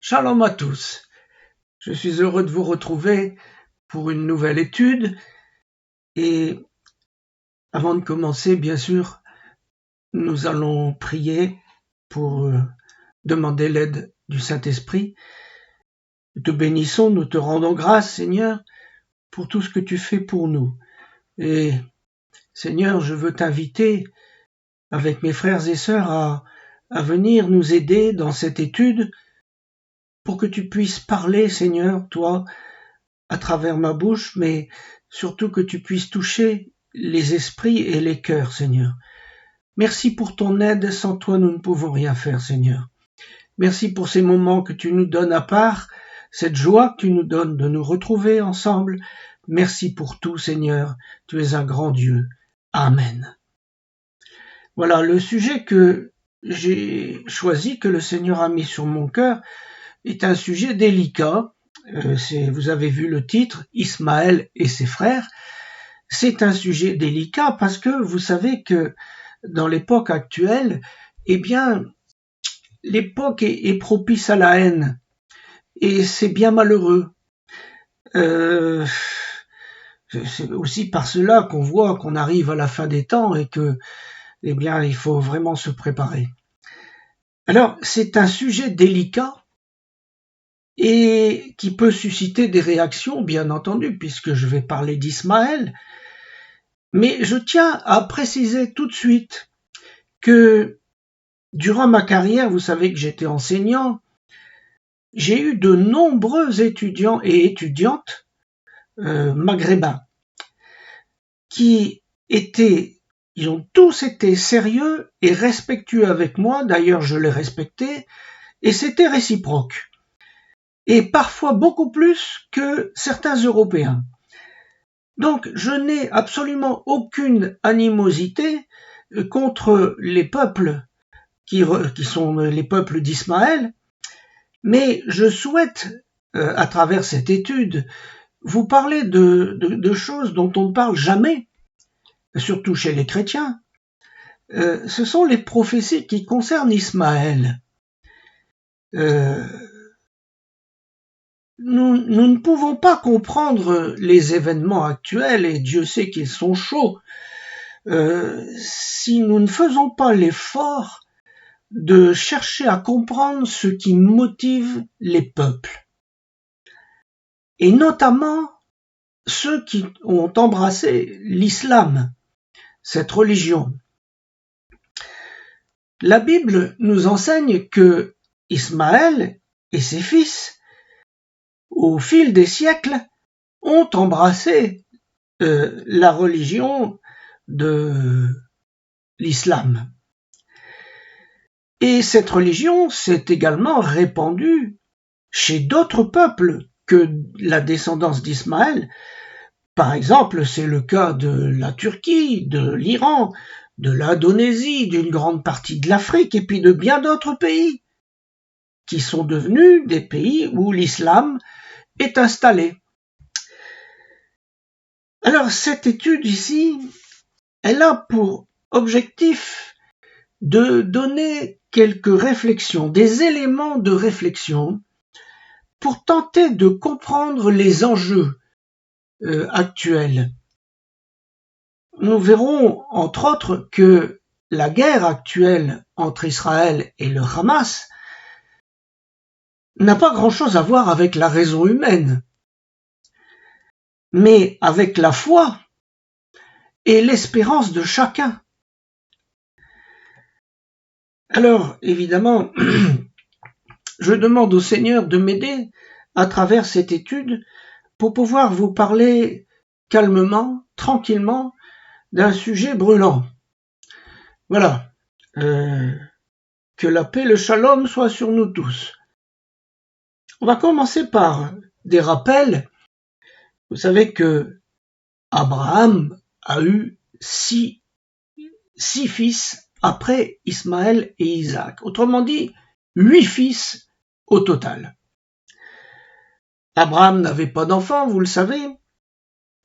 Shalom à tous. Je suis heureux de vous retrouver pour une nouvelle étude. Et avant de commencer, bien sûr, nous allons prier pour demander l'aide du Saint-Esprit. Nous te bénissons, nous te rendons grâce, Seigneur, pour tout ce que tu fais pour nous. Et Seigneur, je veux t'inviter avec mes frères et sœurs à venir nous aider dans cette étude pour que tu puisses parler, Seigneur, toi, à travers ma bouche, mais surtout que tu puisses toucher les esprits et les cœurs, Seigneur. Merci pour ton aide, sans toi nous ne pouvons rien faire, Seigneur. Merci pour ces moments que tu nous donnes à part, cette joie que tu nous donnes de nous retrouver ensemble. Merci pour tout, Seigneur, tu es un grand Dieu. Amen. Voilà, le sujet que j'ai choisi, que le Seigneur a mis sur mon cœur, est un sujet délicat. Vous avez vu le titre, Ismaël et ses frères. C'est un sujet délicat parce que vous savez que dans l'époque actuelle, eh bien, l'époque est propice à la haine et c'est bien malheureux. C'est aussi par cela qu'on voit qu'on arrive à la fin des temps et que, eh bien, il faut vraiment se préparer. Alors, c'est un sujet délicat et qui peut susciter des réactions, bien entendu, puisque je vais parler d'Ismaël. Mais je tiens à préciser tout de suite que durant ma carrière, vous savez que j'étais enseignant, j'ai eu de nombreux étudiants et étudiantes maghrébins ils ont tous été sérieux et respectueux avec moi, d'ailleurs je les respectais, et c'était réciproque. Et parfois beaucoup plus que certains Européens. Donc je n'ai absolument aucune animosité contre les peuples qui sont les peuples d'Ismaël, mais je souhaite, à travers cette étude, vous parler de choses dont on ne parle jamais, surtout chez les chrétiens. Ce sont les prophéties qui concernent Ismaël. Nous ne pouvons pas comprendre les événements actuels, et Dieu sait qu'ils sont chauds, si nous ne faisons pas l'effort de chercher à comprendre ce qui motive les peuples. Et notamment ceux qui ont embrassé l'islam, cette religion. La Bible nous enseigne que Ismaël et ses fils, au fil des siècles, ont embrassé la religion de l'islam. Et cette religion s'est également répandue chez d'autres peuples que la descendance d'Ismaël. Par exemple, c'est le cas de la Turquie, de l'Iran, de l'Indonésie, d'une grande partie de l'Afrique et puis de bien d'autres pays qui sont devenus des pays où l'islam est installé. Alors cette étude ici, elle a pour objectif de donner quelques réflexions, des éléments de réflexion pour tenter de comprendre les enjeux actuels. Nous verrons entre autres que la guerre actuelle entre Israël et le Hamas n'a pas grand-chose à voir avec la raison humaine, mais avec la foi et l'espérance de chacun. Alors, évidemment, je demande au Seigneur de m'aider à travers cette étude pour pouvoir vous parler calmement, tranquillement, d'un sujet brûlant. Voilà. Que la paix, le shalom soit sur nous tous. On va commencer par des rappels. Vous savez que Abraham a eu six fils après Ismaël et Isaac. Autrement dit, 8 fils au total. Abraham n'avait pas d'enfant, vous le savez,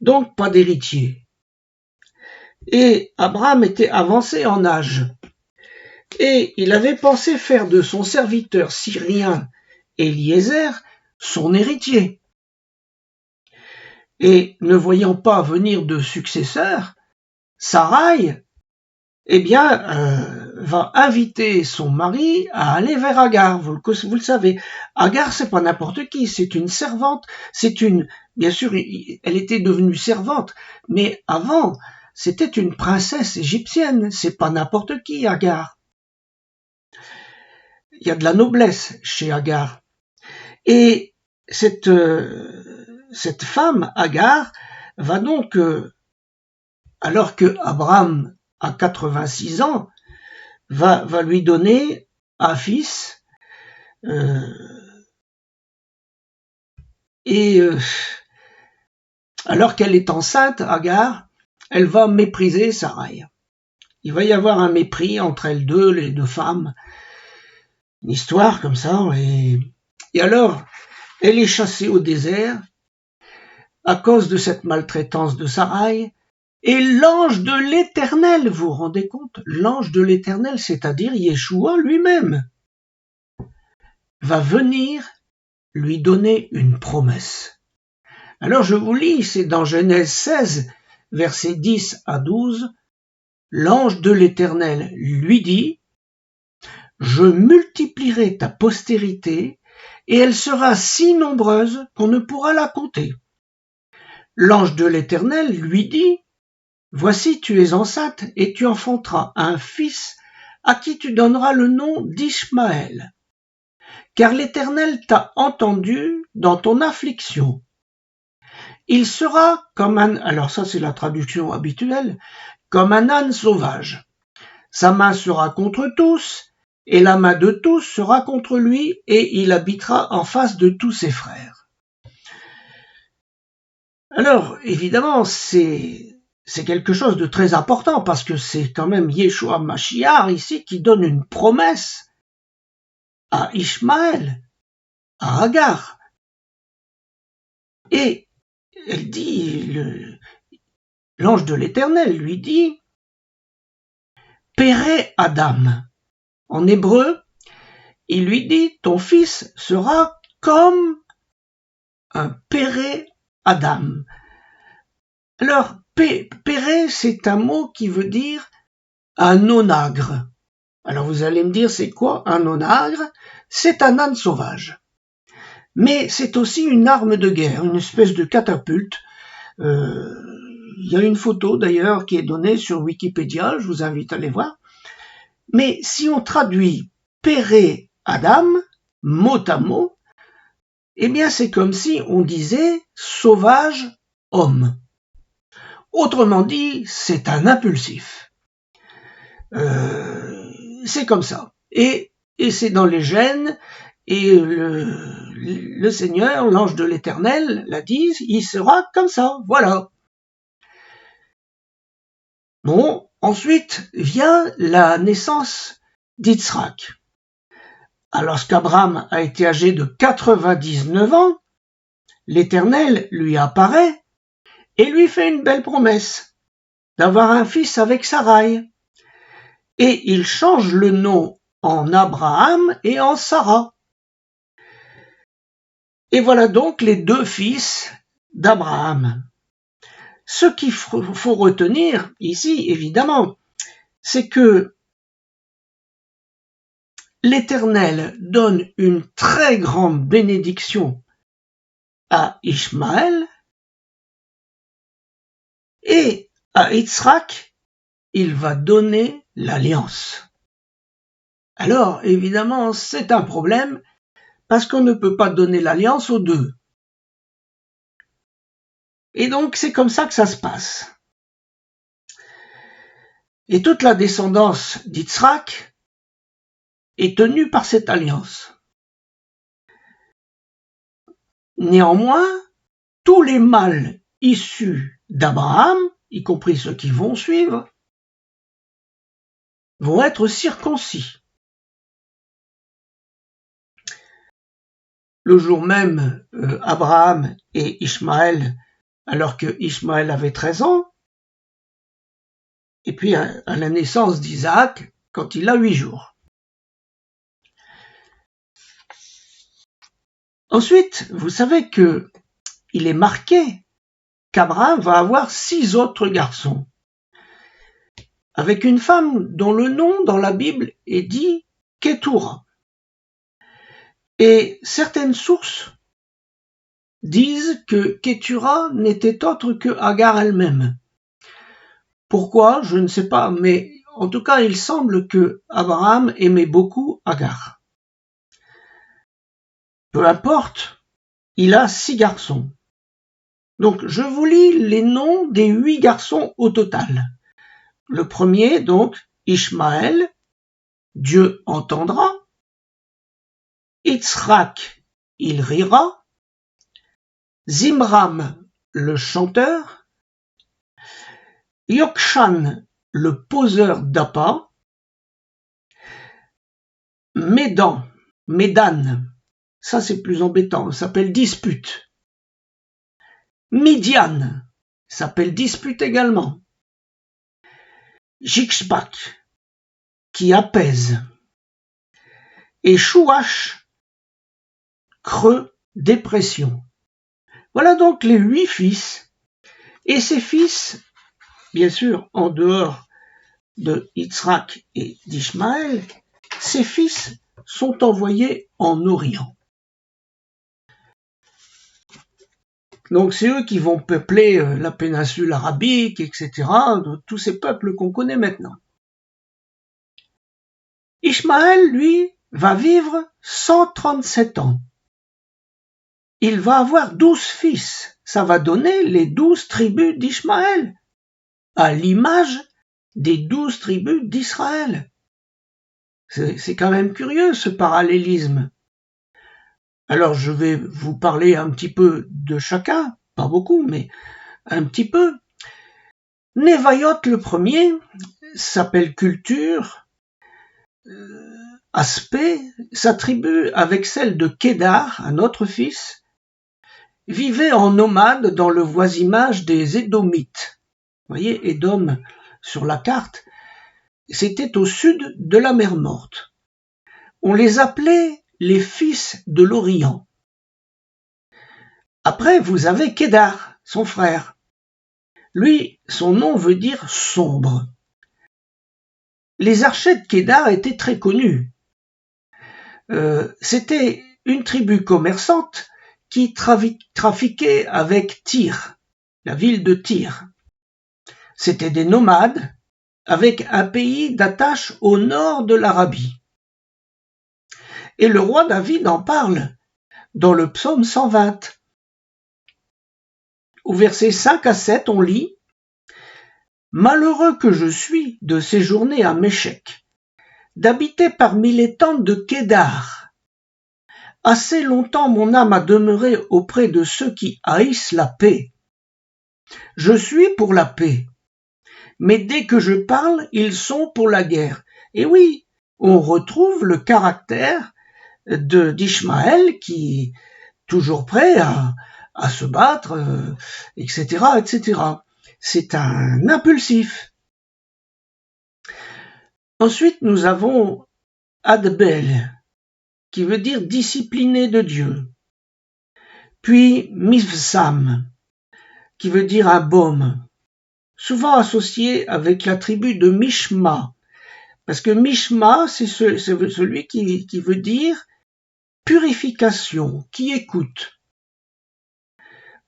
donc pas d'héritier. Et Abraham était avancé en âge. Et il avait pensé faire de son serviteur syrien Eliezer, son héritier. Et ne voyant pas venir de successeur, Sarai, va inviter son mari à aller vers Agar. Vous le savez. Agar, c'est pas n'importe qui, c'est une servante. Bien sûr, elle était devenue servante, mais avant, c'était une princesse égyptienne. C'est pas n'importe qui, Agar. Il y a de la noblesse chez Agar. Et cette femme, Agar, va donc, alors que Abraham a 86 ans, va lui donner un fils, alors qu'elle est enceinte, Agar, elle va mépriser Sarai. Il va y avoir un mépris entre elles deux, les deux femmes, une histoire comme ça, et alors, elle est chassée au désert à cause de cette maltraitance de Sarai, et l'ange de l'Éternel, vous vous rendez compte, l'ange de l'Éternel, c'est-à-dire Yeshua lui-même, va venir lui donner une promesse. Alors je vous lis, c'est dans Genèse 16, versets 10 à 12, l'ange de l'Éternel lui dit, « Je multiplierai ta postérité, et elle sera si nombreuse qu'on ne pourra la compter. » L'ange de l'Éternel lui dit, « Voici tu es enceinte, et tu enfanteras un fils à qui tu donneras le nom d'Ishmaël. Car l'Éternel t'a entendu dans ton affliction. Il sera comme un, alors ça c'est la traduction habituelle, comme un âne sauvage. Sa main sera contre tous, et la main de tous sera contre lui, et il habitera en face de tous ses frères. » Alors, évidemment, c'est quelque chose de très important, parce que c'est quand même Yeshua Mashiach ici qui donne une promesse à Ishmaël, à Agar. Et elle dit, l'ange de l'Éternel lui dit, « Péré Adam ». En hébreu, il lui dit, « Ton fils sera comme un Péré Adam ». Alors, Péré, c'est un mot qui veut dire un onagre. Alors vous allez me dire, c'est quoi un onagre? C'est un âne sauvage. Mais c'est aussi une arme de guerre, une espèce de catapulte. Il y a une photo d'ailleurs qui est donnée sur Wikipédia, je vous invite à aller voir. Mais si on traduit Péré Adam, mot à mot, eh bien c'est comme si on disait sauvage homme. Autrement dit, c'est un impulsif. C'est comme ça. Et c'est dans les gènes, et le Seigneur, l'ange de l'Éternel, l'a dit, il sera comme ça, voilà. Bon, ensuite vient la naissance d'Yitzhak. Alors qu'Abraham a été âgé de 99 ans, l'Éternel lui apparaît et lui fait une belle promesse d'avoir un fils avec Sarai. Et il change le nom en Abraham et en Sarah. Et voilà donc les deux fils d'Abraham. Ce qu'il faut retenir ici, évidemment, c'est que l'Éternel donne une très grande bénédiction à Ishmaël et à Yitzhak, il va donner l'alliance. Alors, évidemment, c'est un problème parce qu'on ne peut pas donner l'alliance aux deux. Et donc, c'est comme ça que ça se passe. Et toute la descendance d'Yitzhak est tenue par cette alliance. Néanmoins, tous les mâles issus d'Abraham, y compris ceux qui vont suivre, vont être circoncis. Le jour même, Abraham et Ishmaël, alors que Ishmaël avait 13 ans, et puis à la naissance d'Isaac, quand il a 8 jours. Ensuite, vous savez que il est marqué qu'Abraham va avoir 6 autres garçons, avec une femme dont le nom dans la Bible est dit Ketura. Et certaines sources disent que Ketura n'était autre que Agar elle-même. Pourquoi? Je ne sais pas, mais en tout cas, il semble que Abraham aimait beaucoup Agar. Peu importe, il a 6 garçons. Donc, je vous lis les noms des 8 garçons au total. Le premier, donc, Ishmaël, Dieu entendra. Yitzhak, il rira. Zimram, le chanteur. Yokshan, le poseur d'appât. Médan, ça c'est plus embêtant, ça s'appelle dispute. Midian, s'appelle dispute également. Jikshbak, qui apaise. Et Chouach, creux, dépression. Voilà donc les 8 fils. Et ces fils, bien sûr, en dehors de Yitzhak et d'Ishmaël, ces fils sont envoyés en Orient. Donc c'est eux qui vont peupler la péninsule arabique, etc., de tous ces peuples qu'on connaît maintenant. Ishmaël, lui, va vivre 137 ans. Il va avoir 12 fils. Ça va donner les 12 tribus d'Ishmaël, à l'image des 12 tribus d'Israël. C'est quand même curieux ce parallélisme. Alors je vais vous parler un petit peu de chacun, pas beaucoup, mais un petit peu. Nevayot le premier s'appelle culture, aspect, sa tribu avec celle de Kédar, un autre fils, vivait en nomade dans le voisinage des Édomites. Vous voyez, Édom sur la carte, c'était au sud de la mer Morte. On les appelait les fils de l'Orient. Après, vous avez Kédar, son frère. Lui, son nom veut dire sombre. Les archers de Kédar étaient très connus. C'était une tribu commerçante qui trafiquait avec Tyr, la ville de Tyr. C'était des nomades avec un pays d'attache au nord de l'Arabie. Et le roi David en parle dans le psaume 120. Au verset 5 à 7, on lit « Malheureux que je suis de séjourner à Méchec, d'habiter parmi les tentes de Kédar. Assez longtemps mon âme a demeuré auprès de ceux qui haïssent la paix. Je suis pour la paix, mais dès que je parle, ils sont pour la guerre. » Et oui, on retrouve le caractère d'Ishmaël qui est toujours prêt à se battre, etc., etc. C'est un impulsif. Ensuite, nous avons Adbel, qui veut dire discipliné de Dieu. Puis Mivsam, qui veut dire un baume, souvent associé avec la tribu de Mishma, parce que Mishma, c'est celui qui veut dire purification, qui écoute.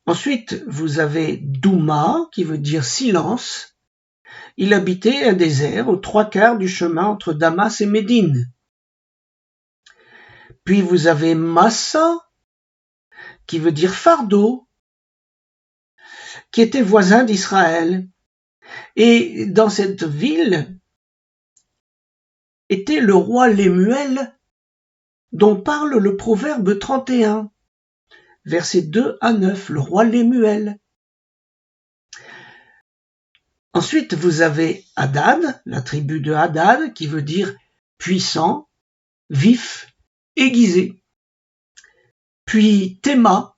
Ensuite, vous avez Douma, qui veut dire silence. Il habitait un désert aux 3/4 du chemin entre Damas et Médine. Puis vous avez Massa, qui veut dire fardeau, qui était voisin d'Israël. Et dans cette ville était le roi Lémuel, dont parle le proverbe 31, versets 2 à 9, le roi Lémuel. Ensuite, vous avez Hadad, la tribu de Hadad, qui veut dire puissant, vif, aiguisé. Puis Théma,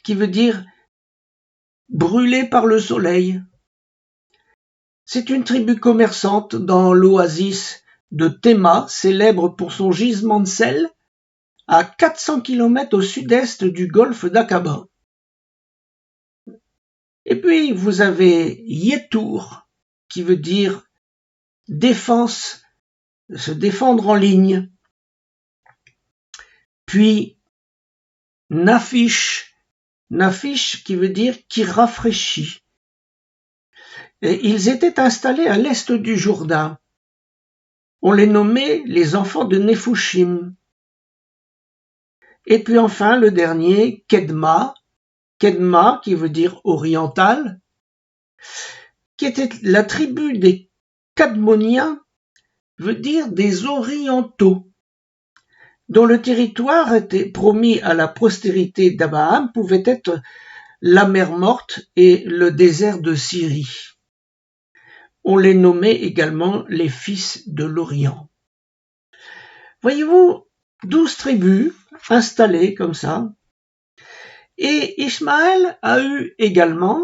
qui veut dire brûlé par le soleil. C'est une tribu commerçante dans l'oasis de Théma, célèbre pour son gisement de sel, à 400 km au sud-est du golfe d'Aqaba. Et puis vous avez Yetour, qui veut dire défense, se défendre en ligne. Puis Naphish qui veut dire qui rafraîchit. Et ils étaient installés à l'est du Jourdain. On les nommait les enfants de Nephushim. Et puis enfin le dernier, Kedma qui veut dire oriental, qui était la tribu des Cadmoniens, veut dire des orientaux, dont le territoire était promis à la postérité d'Abraham pouvait être la mer Morte et le désert de Syrie. On les nommait également les fils de l'Orient. Voyez-vous, 12 tribus installées comme ça. Et Ismaël a eu également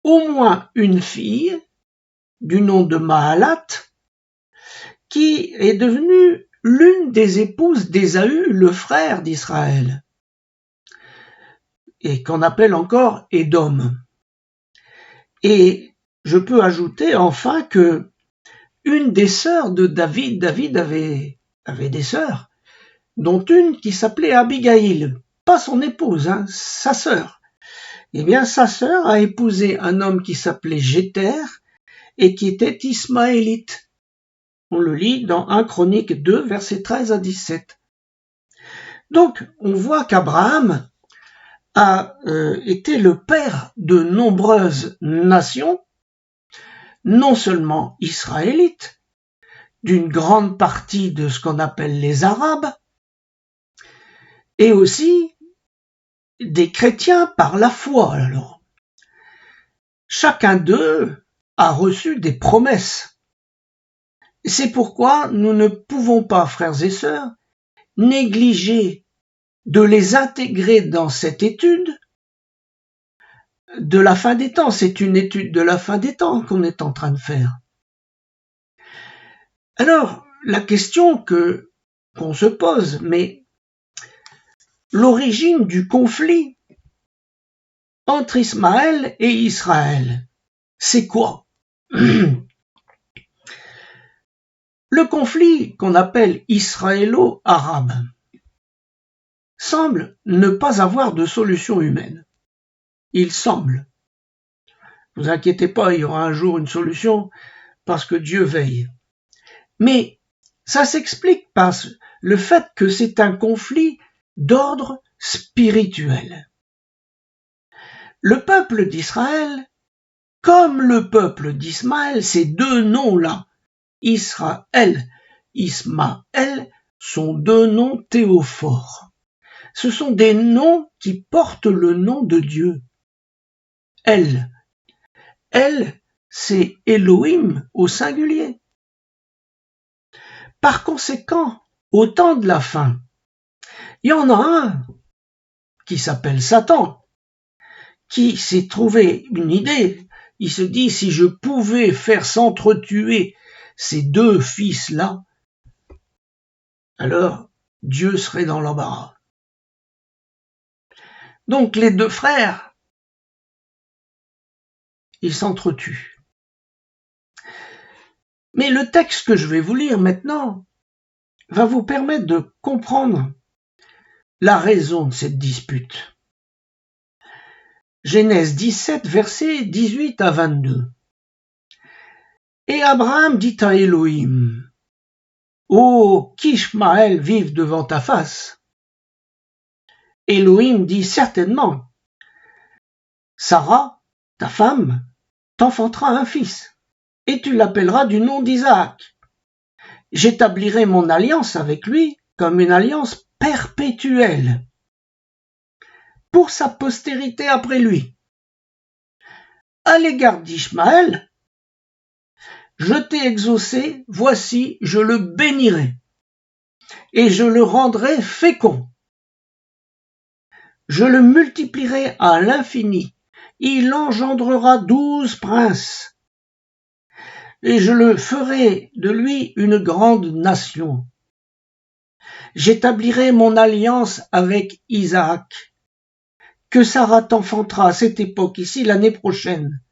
au moins une fille du nom de Mahalat, qui est devenue l'une des épouses d'Ésaü, le frère d'Israël, et qu'on appelle encore Édom. Et je peux ajouter enfin que une des sœurs de David avait des sœurs, dont une qui s'appelait Abigaïl, pas son épouse, sa sœur. Eh bien, sa sœur a épousé un homme qui s'appelait Jéter et qui était ismaélite. On le lit dans 1 Chronique 2, versets 13 à 17. Donc, on voit qu'Abraham a été le père de nombreuses nations, non seulement israélites, d'une grande partie de ce qu'on appelle les Arabes, et aussi des chrétiens par la foi. Alors, chacun d'eux a reçu des promesses. C'est pourquoi nous ne pouvons pas, frères et sœurs, négliger de les intégrer dans cette étude de la fin des temps. C'est une étude de la fin des temps qu'on est en train de faire. Alors, la question qu'on se pose, mais l'origine du conflit entre Ismaël et Israël, c'est quoi? Le conflit qu'on appelle israélo-arabe semble ne pas avoir de solution humaine. Il semble. Ne vous inquiétez pas, il y aura un jour une solution parce que Dieu veille. Mais ça s'explique par le fait que c'est un conflit d'ordre spirituel. Le peuple d'Israël, comme le peuple d'Ismaël, ces deux noms-là, Israël, Ismaël, sont deux noms théophores. Ce sont des noms qui portent le nom de Dieu. Elle, c'est Elohim au singulier. Par conséquent, au temps de la fin, il y en a un qui s'appelle Satan, qui s'est trouvé une idée. Il se dit, si je pouvais faire s'entretuer ces deux fils-là, alors Dieu serait dans l'embarras. Donc les deux frères, ils s'entretuent. Mais le texte que je vais vous lire maintenant va vous permettre de comprendre la raison de cette dispute. Genèse 17, versets 18 à 22. Et Abraham dit à Elohim, « Ô qu'Ishmaël vive devant ta face !» Elohim dit, « Certainement, Sarah, ta femme, t'enfantera un fils, et tu l'appelleras du nom d'Isaac. J'établirai mon alliance avec lui comme une alliance perpétuelle pour sa postérité après lui. À l'égard d'Ishmaël, je t'ai exaucé, voici, je le bénirai, et je le rendrai fécond. Je le multiplierai à l'infini, il engendrera 12 princes, et je le ferai de lui une grande nation. J'établirai mon alliance avec Isaac, que Sarah t'enfantera à cette époque ici l'année prochaine.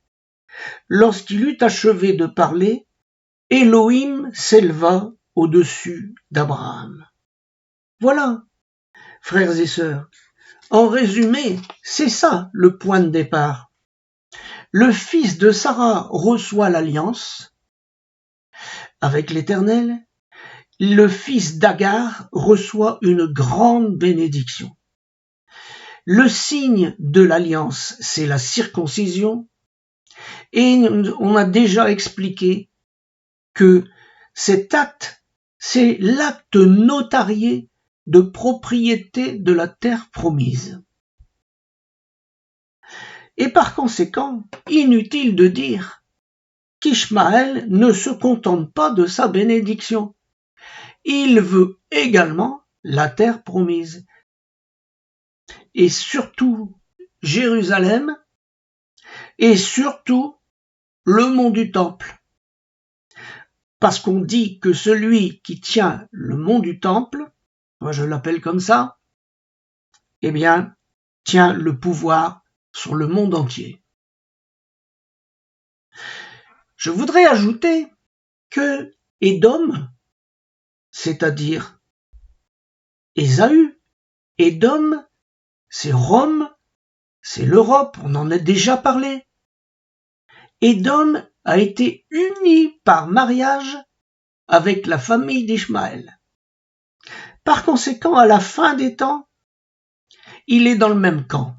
Lorsqu'il eut achevé de parler, Elohim s'éleva au-dessus d'Abraham. Voilà, frères et sœurs. En résumé, c'est ça le point de départ. Le fils de Sarah reçoit l'alliance avec l'Éternel. Le fils d'Agar reçoit une grande bénédiction. Le signe de l'alliance, c'est la circoncision. Et on a déjà expliqué que cet acte, c'est l'acte notarié de propriété de la terre promise. Et par conséquent, inutile de dire qu'Ishmaël ne se contente pas de sa bénédiction. Il veut également la terre promise. Et surtout Jérusalem, et surtout le mont du Temple. Parce qu'on dit que celui qui tient le mont du Temple, moi je l'appelle comme ça, eh bien, tient le pouvoir sur le monde entier. Je voudrais ajouter que Édom, c'est-à-dire Ésaü, Édom, c'est Rome, c'est l'Europe, on en a déjà parlé. Édom a été uni par mariage avec la famille d'Ishmaël. Par conséquent, à la fin des temps, il est dans le même camp.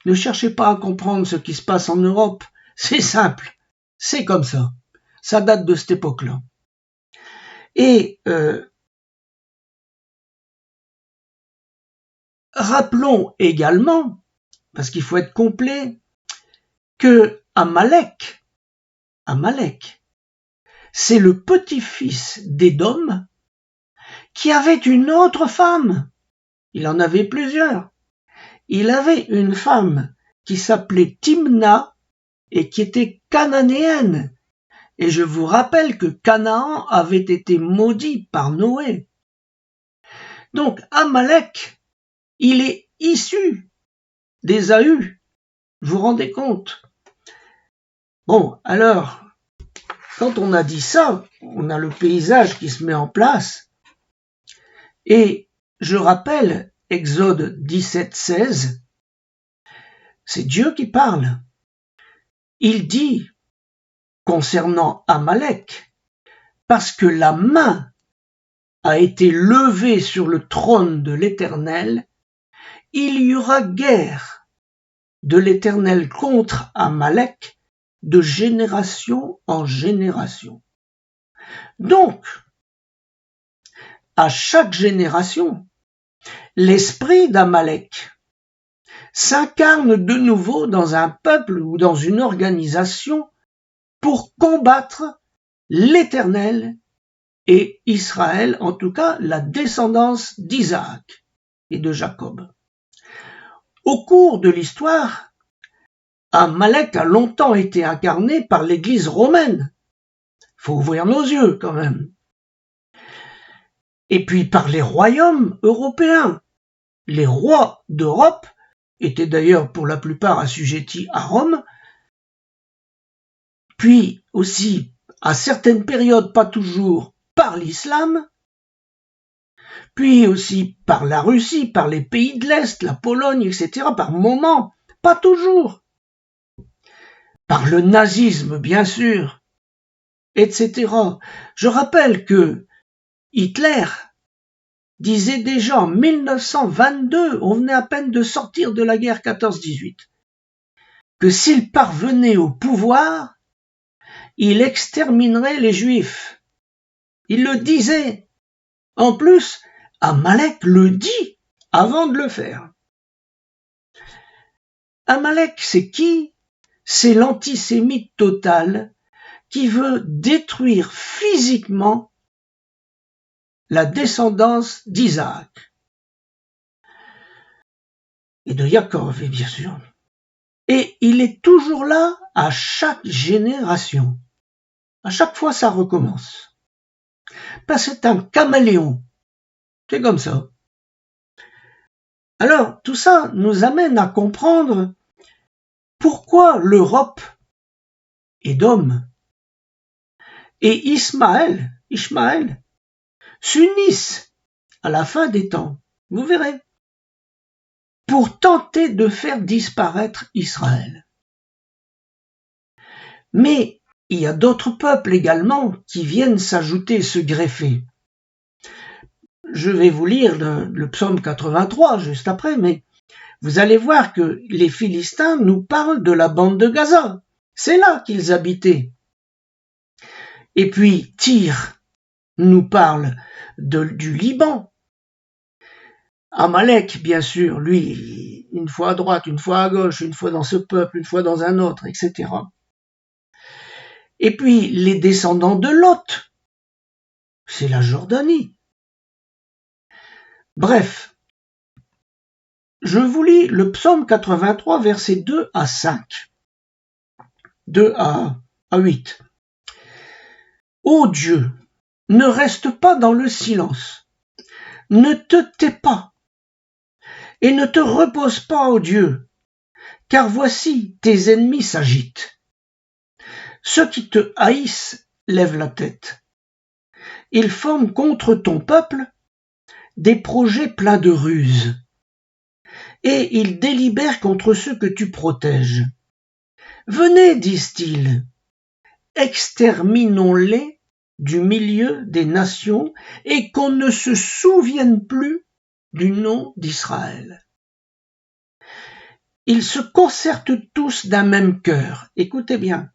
Ne cherchez pas à comprendre ce qui se passe en Europe, c'est simple, c'est comme ça. Ça date de cette époque-là. Et rappelons également, parce qu'il faut être complet, que Amalek, c'est le petit-fils d'Édom qui avait une autre femme. Il en avait plusieurs. Il avait une femme qui s'appelait Timna et qui était cananéenne. Et je vous rappelle que Canaan avait été maudit par Noé. Donc Amalek, il est issu d'Ésaü. Vous vous rendez compte? Bon, alors, quand on a dit ça, on a le paysage qui se met en place. Et je rappelle Exode 17:16, c'est Dieu qui parle. Il dit concernant Amalek, parce que la main a été levée sur le trône de l'Éternel, il y aura guerre de l'Éternel contre Amalek de génération en génération. Donc, à chaque génération, l'esprit d'Amalek s'incarne de nouveau dans un peuple ou dans une organisation pour combattre l'Éternel et Israël, en tout cas la descendance d'Isaac et de Jacob. Au cours de l'histoire, Amalek a longtemps été incarné par l'Église romaine. Faut ouvrir nos yeux quand même. Et puis par les royaumes européens. Les rois d'Europe étaient d'ailleurs pour la plupart assujettis à Rome, puis aussi à certaines périodes, pas toujours, par l'islam, puis aussi par la Russie, par les pays de l'Est, la Pologne, etc., par moments, pas toujours, par le nazisme, bien sûr, etc. Je rappelle que Hitler disait déjà en 1922, on venait à peine de sortir de la guerre 14-18, que s'il parvenait au pouvoir, il exterminerait les Juifs. Il le disait. En plus, Amalek le dit avant de le faire. Amalek, c'est qui? C'est l'antisémite total qui veut détruire physiquement la descendance d'Isaac et de Jacob, bien sûr. Et il est toujours là à chaque génération. À chaque fois, ça recommence. Parce que c'est un caméléon. C'est comme ça. Alors, tout ça nous amène à comprendre pourquoi l'Europe, Édom, et Ishmaël s'unissent à la fin des temps, vous verrez, pour tenter de faire disparaître Israël. Mais il y a d'autres peuples également qui viennent s'ajouter, se greffer. Je vais vous lire le psaume 83 juste après, mais vous allez voir que les Philistins nous parlent de la bande de Gaza. C'est là qu'ils habitaient. Et puis Tyr nous parle du Liban. Amalek, bien sûr, lui, une fois à droite, une fois à gauche, une fois dans ce peuple, une fois dans un autre, etc. Et puis les descendants de Lot, c'est la Jordanie. Bref, je vous lis le psaume 83, versets 2 à 5, 2 à 8. Ô Dieu, ne reste pas dans le silence, ne te tais pas, et ne te repose pas, ô Dieu, car voici tes ennemis s'agitent. Ceux qui te haïssent lèvent la tête. Ils forment contre ton peuple des projets pleins de ruses, et ils délibèrent contre ceux que tu protèges. Venez, disent-ils, exterminons-les du milieu des nations, et qu'on ne se souvienne plus du nom d'Israël. Ils se concertent tous d'un même cœur. Écoutez bien.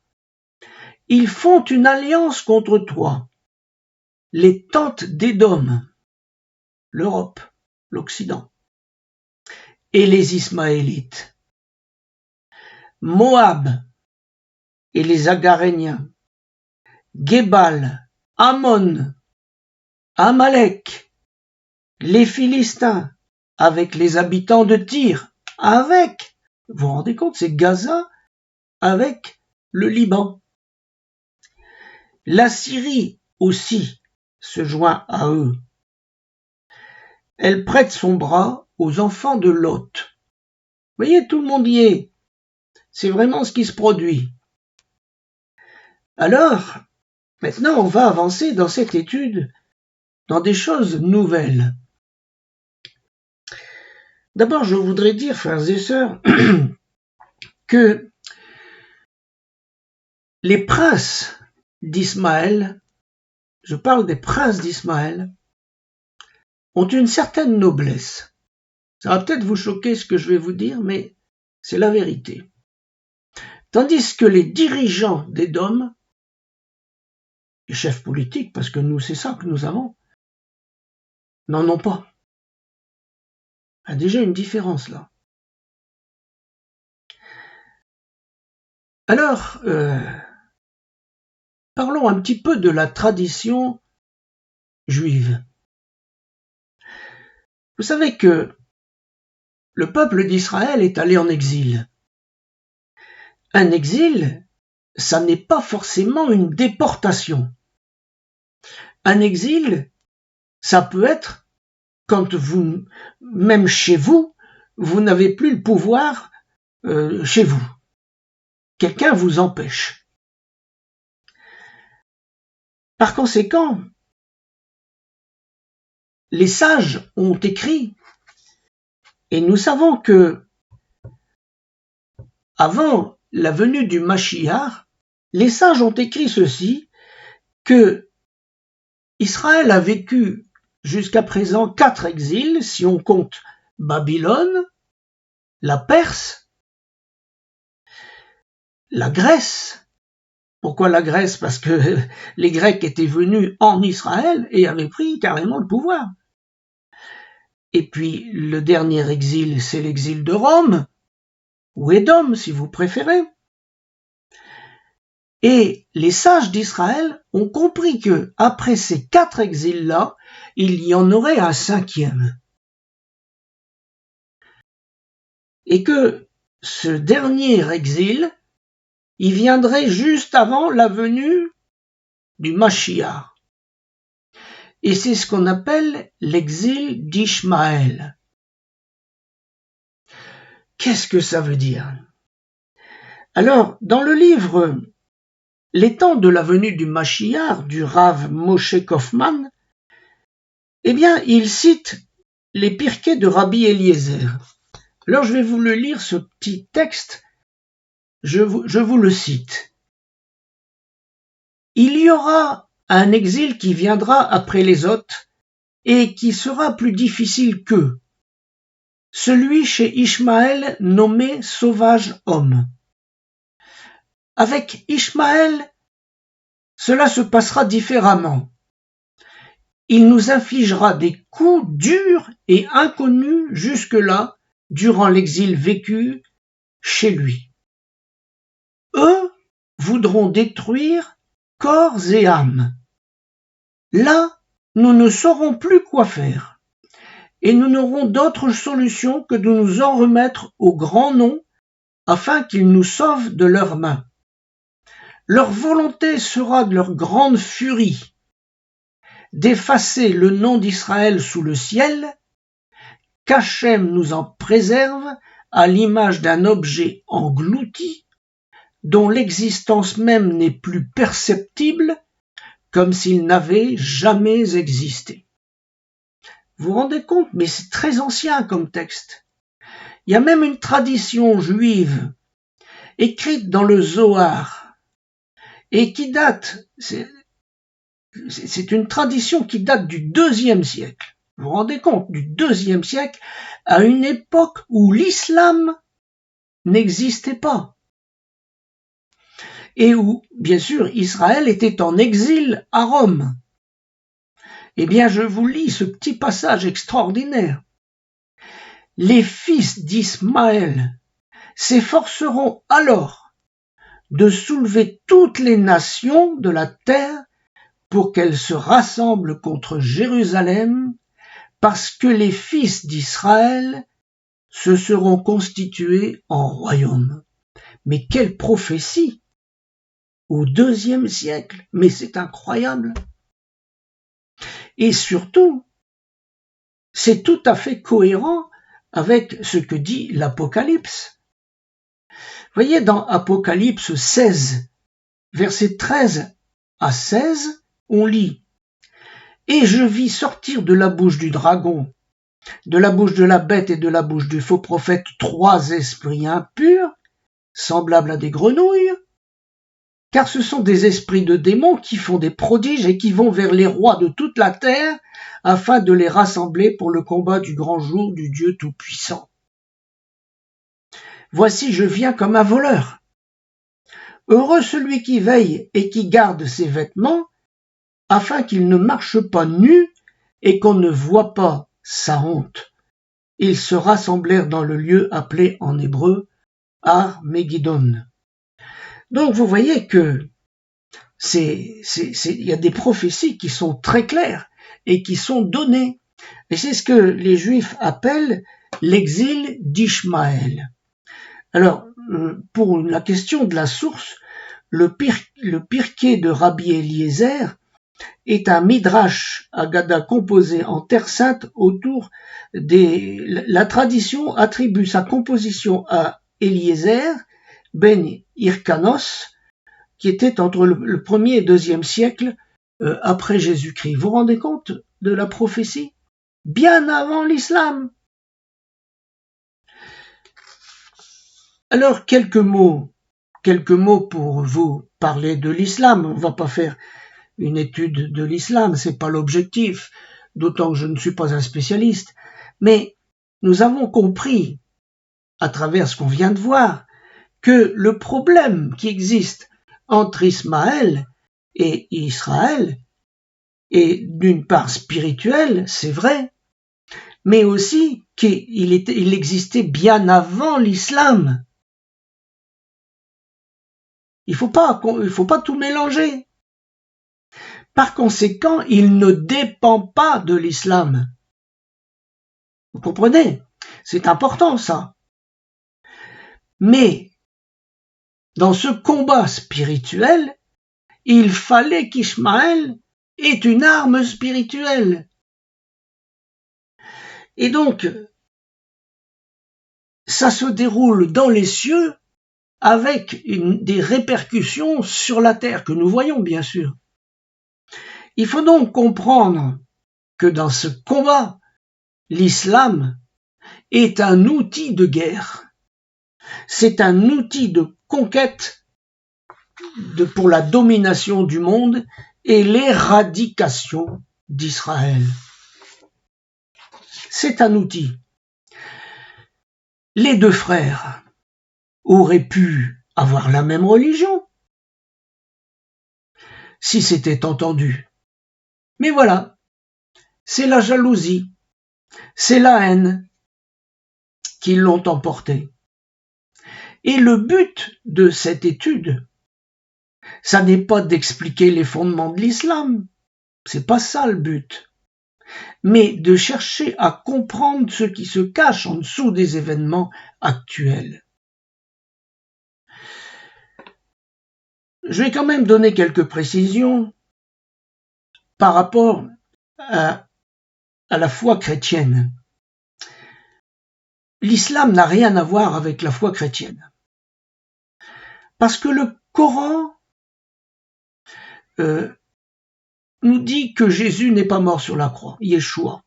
Ils font une alliance contre toi. Les tentes d'Édom, l'Europe, l'Occident, et les Ismaélites, Moab et les Agaréniens, Gébal, Ammon, Amalek, les Philistins, avec les habitants de Tyr, vous vous rendez compte, c'est Gaza avec le Liban. La Syrie aussi se joint à eux. Elle prête son bras aux enfants de Lot. Vous voyez, tout le monde y est. C'est vraiment ce qui se produit. Alors, maintenant, on va avancer dans cette étude dans des choses nouvelles. D'abord, je voudrais dire, frères et sœurs, que les princes d'Ismaël, je parle des princes d'Ismaël, ont une certaine noblesse. Ça va peut-être vous choquer ce que je vais vous dire, mais c'est la vérité. Tandis que les dirigeants d'Édom, les chefs politiques, parce que nous, c'est ça que nous avons, n'en ont pas. Il y a déjà une différence là. Alors, parlons un petit peu de la tradition juive. Vous savez que le peuple d'Israël est allé en exil. Un exil, ça n'est pas forcément une déportation. Un exil, ça peut être quand vous, même chez vous, vous n'avez plus le pouvoir chez vous. Quelqu'un vous empêche. Par conséquent, les sages ont écrit, et nous savons que avant la venue du Mashiach, les sages ont écrit ceci, que Israël a vécu jusqu'à présent 4 exils, si on compte Babylone, la Perse, la Grèce. Pourquoi la Grèce? Parce que les Grecs étaient venus en Israël et avaient pris carrément le pouvoir. Et puis le dernier exil, c'est l'exil de Rome, ou Édom si vous préférez. Et les sages d'Israël ont compris que après ces 4 exils-là, il y en aurait un 5e. Et que ce dernier exil, il viendrait juste avant la venue du Mashiach. et c'est ce qu'on appelle l'exil d'Ishmaël. Qu'est-ce que ça veut dire? Alors, dans le livre Les temps de la venue du Mashiach du Rav Moshe Kaufman, eh bien, il cite les Pirkei de Rabbi Eliezer. Alors, je vais vous le lire, ce petit texte, je vous le cite. Il y aura un exil qui viendra après les hôtes et qui sera plus difficile qu'eux, celui chez Ishmaël nommé sauvage homme. Avec Ishmaël, cela se passera différemment. Il nous infligera des coups durs et inconnus jusque-là durant l'exil vécu chez lui. Eux voudront détruire corps et âme. Là, nous ne saurons plus quoi faire, et nous n'aurons d'autre solution que de nous en remettre au grand nom afin qu'ils nous sauvent de leurs mains. Leur volonté sera de leur grande furie d'effacer le nom d'Israël sous le ciel, qu'Hachem nous en préserve à l'image d'un objet englouti, dont l'existence même n'est plus perceptible, comme s'il n'avait jamais existé. Vous vous rendez compte? Mais c'est très ancien comme texte. Il y a même une tradition juive écrite dans le Zohar et qui date, c'est une tradition qui date du IIe siècle. Vous vous rendez compte? Du IIe siècle, à une époque où l'islam n'existait pas. Et où, bien sûr, Israël était en exil à Rome. Eh bien, je vous lis ce petit passage extraordinaire. Les fils d'Ismaël s'efforceront alors de soulever toutes les nations de la terre pour qu'elles se rassemblent contre Jérusalem, parce que les fils d'Israël se seront constitués en royaume. Mais quelle prophétie! Au IIe siècle, mais c'est incroyable. Et surtout, c'est tout à fait cohérent avec ce que dit l'Apocalypse. Vous voyez, dans Apocalypse 16, versets 13 à 16, on lit « Et je vis sortir de la bouche du dragon, de la bouche de la bête et de la bouche du faux prophète 3 esprits impurs, semblables à des grenouilles, car ce sont des esprits de démons qui font des prodiges et qui vont vers les rois de toute la terre afin de les rassembler pour le combat du grand jour du Dieu Tout-Puissant. Voici, je viens comme un voleur. Heureux celui qui veille et qui garde ses vêtements, afin qu'il ne marche pas nu et qu'on ne voie pas sa honte. Ils se rassemblèrent dans le lieu appelé en hébreu Ar-Megidon. Donc vous voyez que il y a des prophéties qui sont très claires et qui sont données. Et c'est ce que les Juifs appellent l'exil d'Ishmaël. Alors, pour la question de la source, le Pirkei de Rabbi Eliezer est un midrash Agada composé en Terre Sainte autour la tradition attribue sa composition à Eliezer ben Hirkanos, qui était entre le 1er et 2e siècle après Jésus-Christ. Vous vous rendez compte de la prophétie? Bien avant l'islam. Alors, quelques mots pour vous parler de l'islam. On ne va pas faire une étude de l'islam, c'est pas l'objectif, d'autant que je ne suis pas un spécialiste. Mais nous avons compris, à travers ce qu'on vient de voir, que le problème qui existe entre Ismaël et Israël est d'une part spirituel, c'est vrai, mais aussi qu'il existait bien avant l'islam. Il faut pas tout mélanger. Par conséquent, il ne dépend pas de l'islam. Vous comprenez? C'est important, ça. Mais, dans ce combat spirituel, il fallait qu'Ishmaël est une arme spirituelle. Et donc, ça se déroule dans les cieux avec des répercussions sur la terre que nous voyons bien sûr. Il faut donc comprendre que dans ce combat, l'islam est un outil de guerre. C'est un outil de conquête pour la domination du monde et l'éradication d'Israël. C'est un outil. Les deux frères auraient pu avoir la même religion si c'était entendu. Mais voilà, c'est la jalousie, c'est la haine qui l'ont emporté. Et le but de cette étude, ça n'est pas d'expliquer les fondements de l'islam, c'est pas ça le but, mais de chercher à comprendre ce qui se cache en dessous des événements actuels. Je vais quand même donner quelques précisions par rapport à la foi chrétienne. L'islam n'a rien à voir avec la foi chrétienne. Parce que le Coran nous dit que Jésus n'est pas mort sur la croix, Yeshua.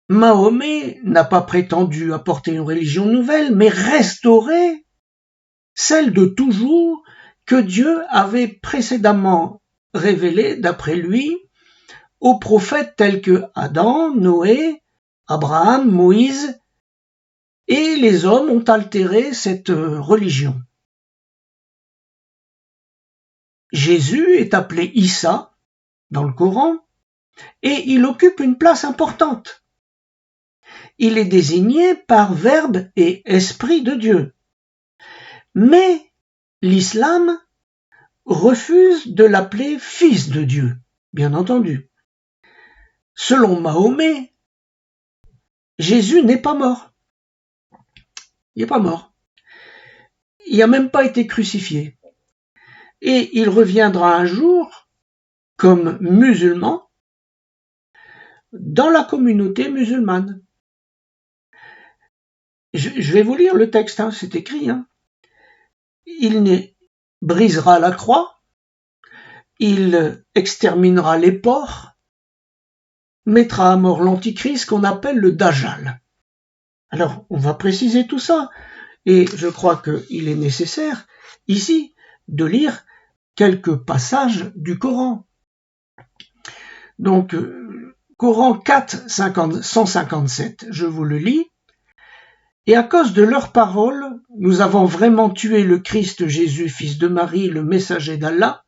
Mahomet n'a pas prétendu apporter une religion nouvelle, mais restaurer celle de toujours que Dieu avait précédemment révélée, d'après lui, aux prophètes tels que Adam, Noé, Abraham, Moïse, et les hommes ont altéré cette religion. Jésus est appelé Issa dans le Coran et il occupe une place importante. Il est désigné par Verbe et Esprit de Dieu. Mais l'islam refuse de l'appeler Fils de Dieu, bien entendu. Selon Mahomet, Jésus n'est pas mort. Il n'est pas mort. Il n'a même pas été crucifié. Et il reviendra un jour comme musulman dans la communauté musulmane. Je vais vous lire le texte, c'est écrit. Il brisera la croix, il exterminera les porcs, mettra à mort l'antichrist qu'on appelle le Dajjal. Alors, on va préciser tout ça, et je crois qu'il est nécessaire, ici, de lire quelques passages du Coran. Donc, Coran 4, 157, je vous le lis. Et à cause de leurs paroles, nous avons vraiment tué le Christ Jésus, fils de Marie, le messager d'Allah.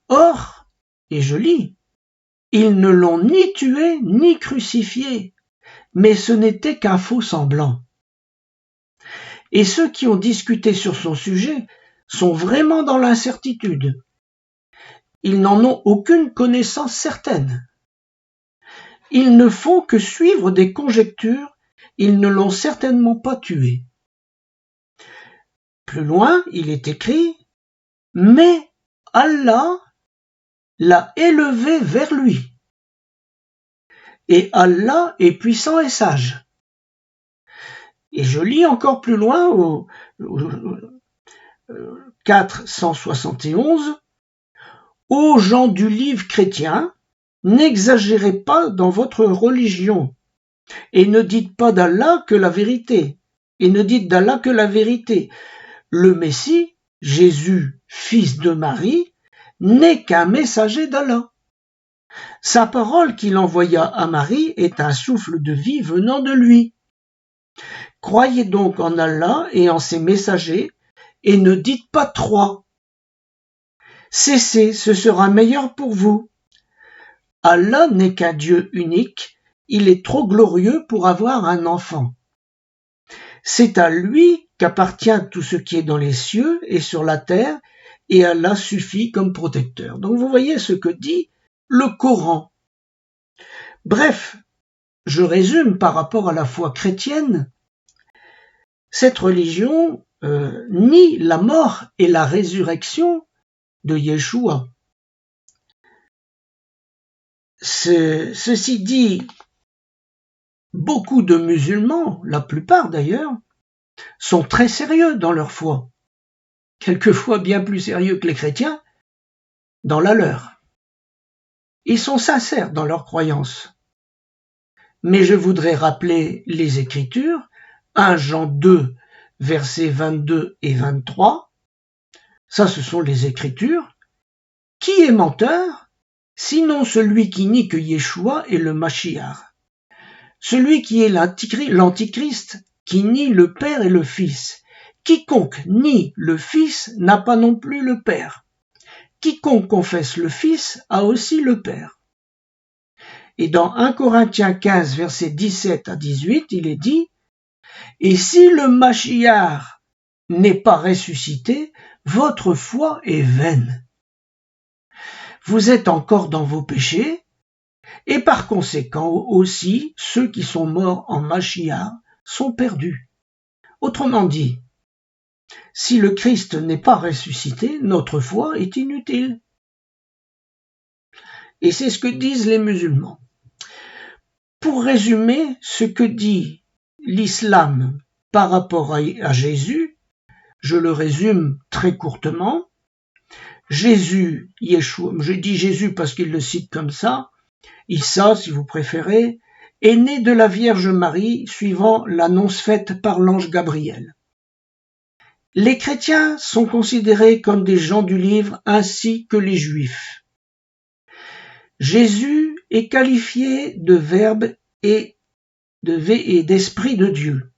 Or, et je lis, ils ne l'ont ni tué ni crucifié, mais ce n'était qu'un faux semblant. Et ceux qui ont discuté sur son sujet sont vraiment dans l'incertitude. Ils n'en ont aucune connaissance certaine. Ils ne font que suivre des conjectures, ils ne l'ont certainement pas tué. Plus loin, il est écrit « Mais Allah l'a élevé vers lui. Et Allah est puissant et sage. » Et je lis encore plus loin au 471 « Ô gens du livre chrétien, n'exagérez pas dans votre religion, et ne dites pas d'Allah que la vérité, et ne dites d'Allah que la vérité. Le Messie, Jésus, fils de Marie, n'est qu'un messager d'Allah. Sa parole qu'il envoya à Marie est un souffle de vie venant de lui. Croyez donc en Allah et en ses messagers, et ne dites pas trois. Cessez, ce sera meilleur pour vous. Allah n'est qu'un Dieu unique, il est trop glorieux pour avoir un enfant. C'est à lui qu'appartient tout ce qui est dans les cieux et sur la terre, et Allah suffit comme protecteur. Donc vous voyez ce que dit le Coran. Bref, je résume par rapport à la foi chrétienne. Cette religion nie la mort et la résurrection de Yeshua. Ceci dit, beaucoup de musulmans, la plupart d'ailleurs, sont très sérieux dans leur foi, quelquefois bien plus sérieux que les chrétiens dans la leur. Ils sont sincères dans leurs croyances. Mais je voudrais rappeler les Écritures, 1 Jean 2, versets 22 et 23. Ça, ce sont les Écritures. Qui est menteur, sinon celui qui nie que Yeshua est le Mashiach? Celui qui est l'Antichrist, qui nie le Père et le Fils. Quiconque nie le Fils n'a pas non plus le Père. Quiconque confesse le Fils a aussi le Père. Et dans 1 Corinthiens 15, versets 17 à 18, il est dit « Et si le Mashiach n'est pas ressuscité, votre foi est vaine. Vous êtes encore dans vos péchés, et par conséquent aussi ceux qui sont morts en Mashiach sont perdus. » Autrement dit, si le Christ n'est pas ressuscité, notre foi est inutile. Et c'est ce que disent les musulmans. Pour résumer ce que dit l'islam par rapport à Jésus, je le résume très courtement. Jésus, Yeshua, je dis Jésus parce qu'il le cite comme ça, Issa si vous préférez, est né de la Vierge Marie suivant l'annonce faite par l'ange Gabriel. Les chrétiens sont considérés comme des gens du livre ainsi que les juifs. Jésus est qualifié de Verbe et d'Esprit de Dieu.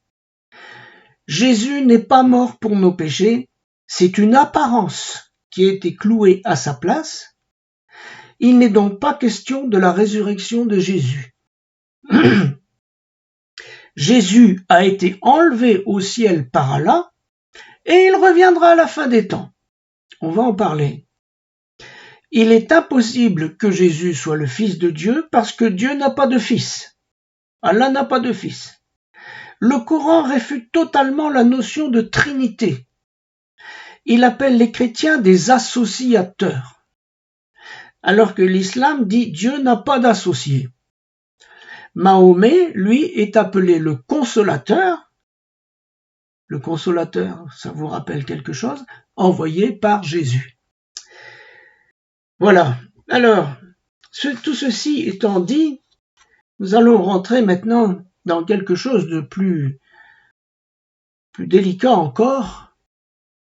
Jésus n'est pas mort pour nos péchés, c'est une apparence qui a été clouée à sa place. Il n'est donc pas question de la résurrection de Jésus. Jésus a été enlevé au ciel par Allah et il reviendra à la fin des temps. On va en parler. Il est impossible que Jésus soit le Fils de Dieu parce que Dieu n'a pas de fils. Allah n'a pas de fils. Le Coran réfute totalement la notion de Trinité. Il appelle les chrétiens des associateurs, alors que l'islam dit Dieu n'a pas d'associé. Mahomet, lui, est appelé le consolateur. Le consolateur, ça vous rappelle quelque chose? Envoyé par Jésus. Voilà. Alors, tout ceci étant dit, nous allons rentrer maintenant dans quelque chose de plus délicat encore,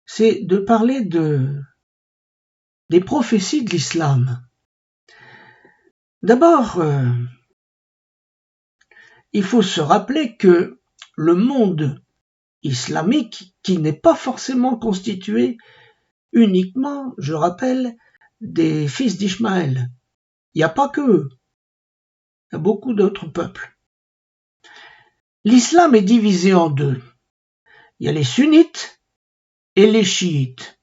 c'est de parler des prophéties de l'islam. D'abord, il faut se rappeler que le monde islamique, qui n'est pas forcément constitué uniquement, je rappelle, des fils d'Ishmaël. Il n'y a pas que eux. Il y a beaucoup d'autres peuples. L'islam est divisé en deux. Il y a les sunnites et les chiites.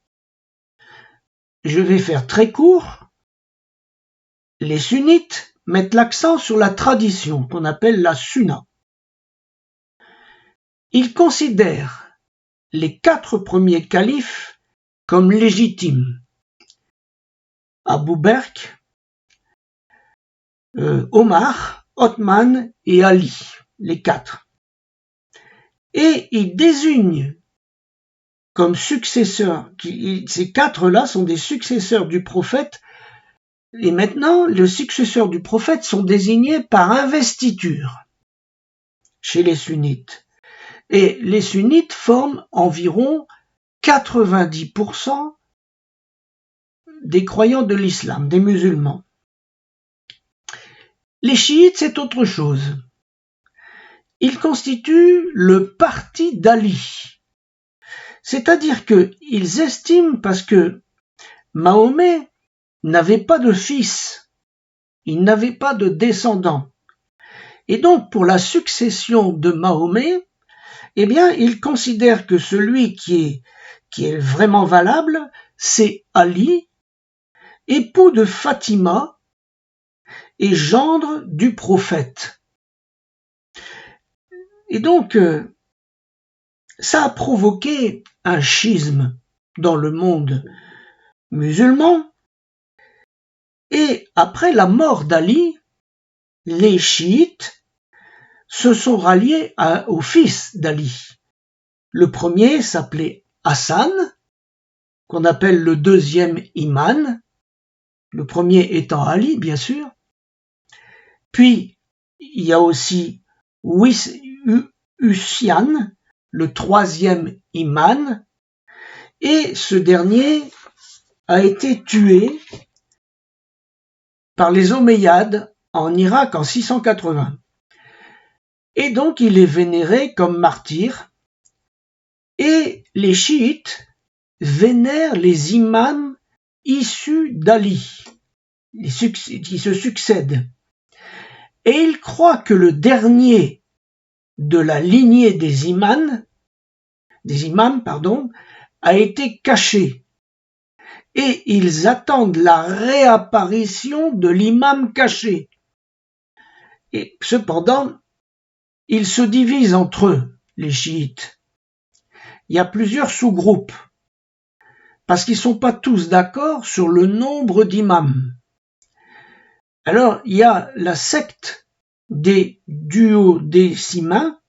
Je vais faire très court. Les sunnites mettent l'accent sur la tradition qu'on appelle la sunna. Ils considèrent les 4 premiers califes comme légitimes. Abu Bakr, Omar, Othman et Ali, les 4. Et ils désignent comme successeurs, ces 4-là sont des successeurs du prophète, et maintenant les successeurs du prophète sont désignés par investiture chez les sunnites. Et les sunnites forment environ 90% des croyants de l'islam, des musulmans. Les chiites, c'est autre chose. Ils constituent le parti d'Ali. C'est-à-dire qu'ils estiment, parce que Mahomet n'avait pas de fils, il n'avait pas de descendants. Et donc, pour la succession de Mahomet, eh bien, ils considèrent que celui qui est vraiment valable, c'est Ali, époux de Fatima et gendre du prophète. Et donc, ça a provoqué un schisme dans le monde musulman. Et après la mort d'Ali, les chiites se sont ralliés au fils d'Ali. Le premier s'appelait Hassan, qu'on appelle le deuxième imam, le premier étant Ali, bien sûr. Puis, il y a aussi Husyan, le troisième imam, et ce dernier a été tué par les Omeyyades en Irak en 680. Et donc il est vénéré comme martyr, et les chiites vénèrent les imams issus d'Ali, qui se succèdent. Et ils croient que le dernier de la lignée des imams, a été caché. Et ils attendent la réapparition de l'imam caché. Et cependant, ils se divisent entre eux, les chiites. Il y a plusieurs sous-groupes, parce qu'ils ne sont pas tous d'accord sur le nombre d'imams. Alors, il y a la secte des duodécimains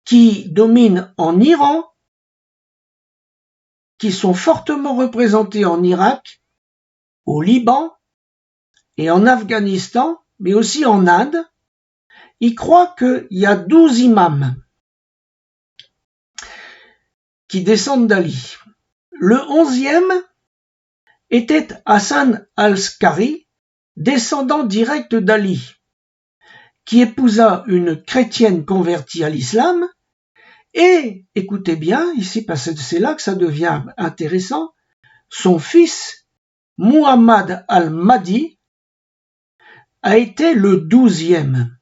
qui domine en Iran, qui sont fortement représentés en Irak, au Liban et en Afghanistan, mais aussi en Inde. Ils croient qu'il y a 12 imams qui descendent d'Ali. Le 11e était Hassan al-Skari, descendant direct d'Ali, qui épousa une chrétienne convertie à l'islam, et, écoutez bien, ici, parce que c'est là que ça devient intéressant, son fils, Muhammad al-Mahdi, a été le 12e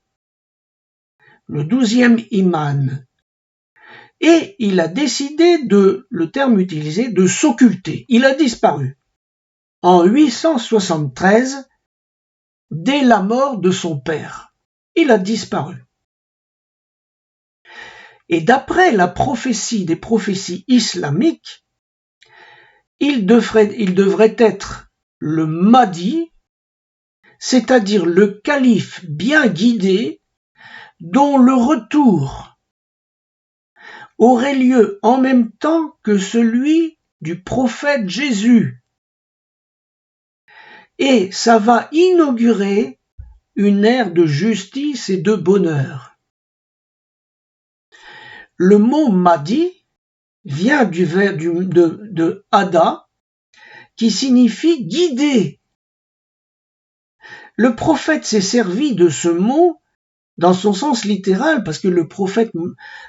imam. Et il a décidé le terme utilisé, de s'occulter. Il a disparu en 873, dès la mort de son père. Il a disparu. Et d'après la prophétie des prophéties islamiques, il devrait être le Mahdi, c'est-à-dire le calife bien guidé, dont le retour aurait lieu en même temps que celui du prophète Jésus. Et ça va inaugurer une ère de justice et de bonheur. Le mot Mahdi vient de Hada, qui signifie guider. Le prophète s'est servi de ce mot dans son sens littéral, parce que le prophète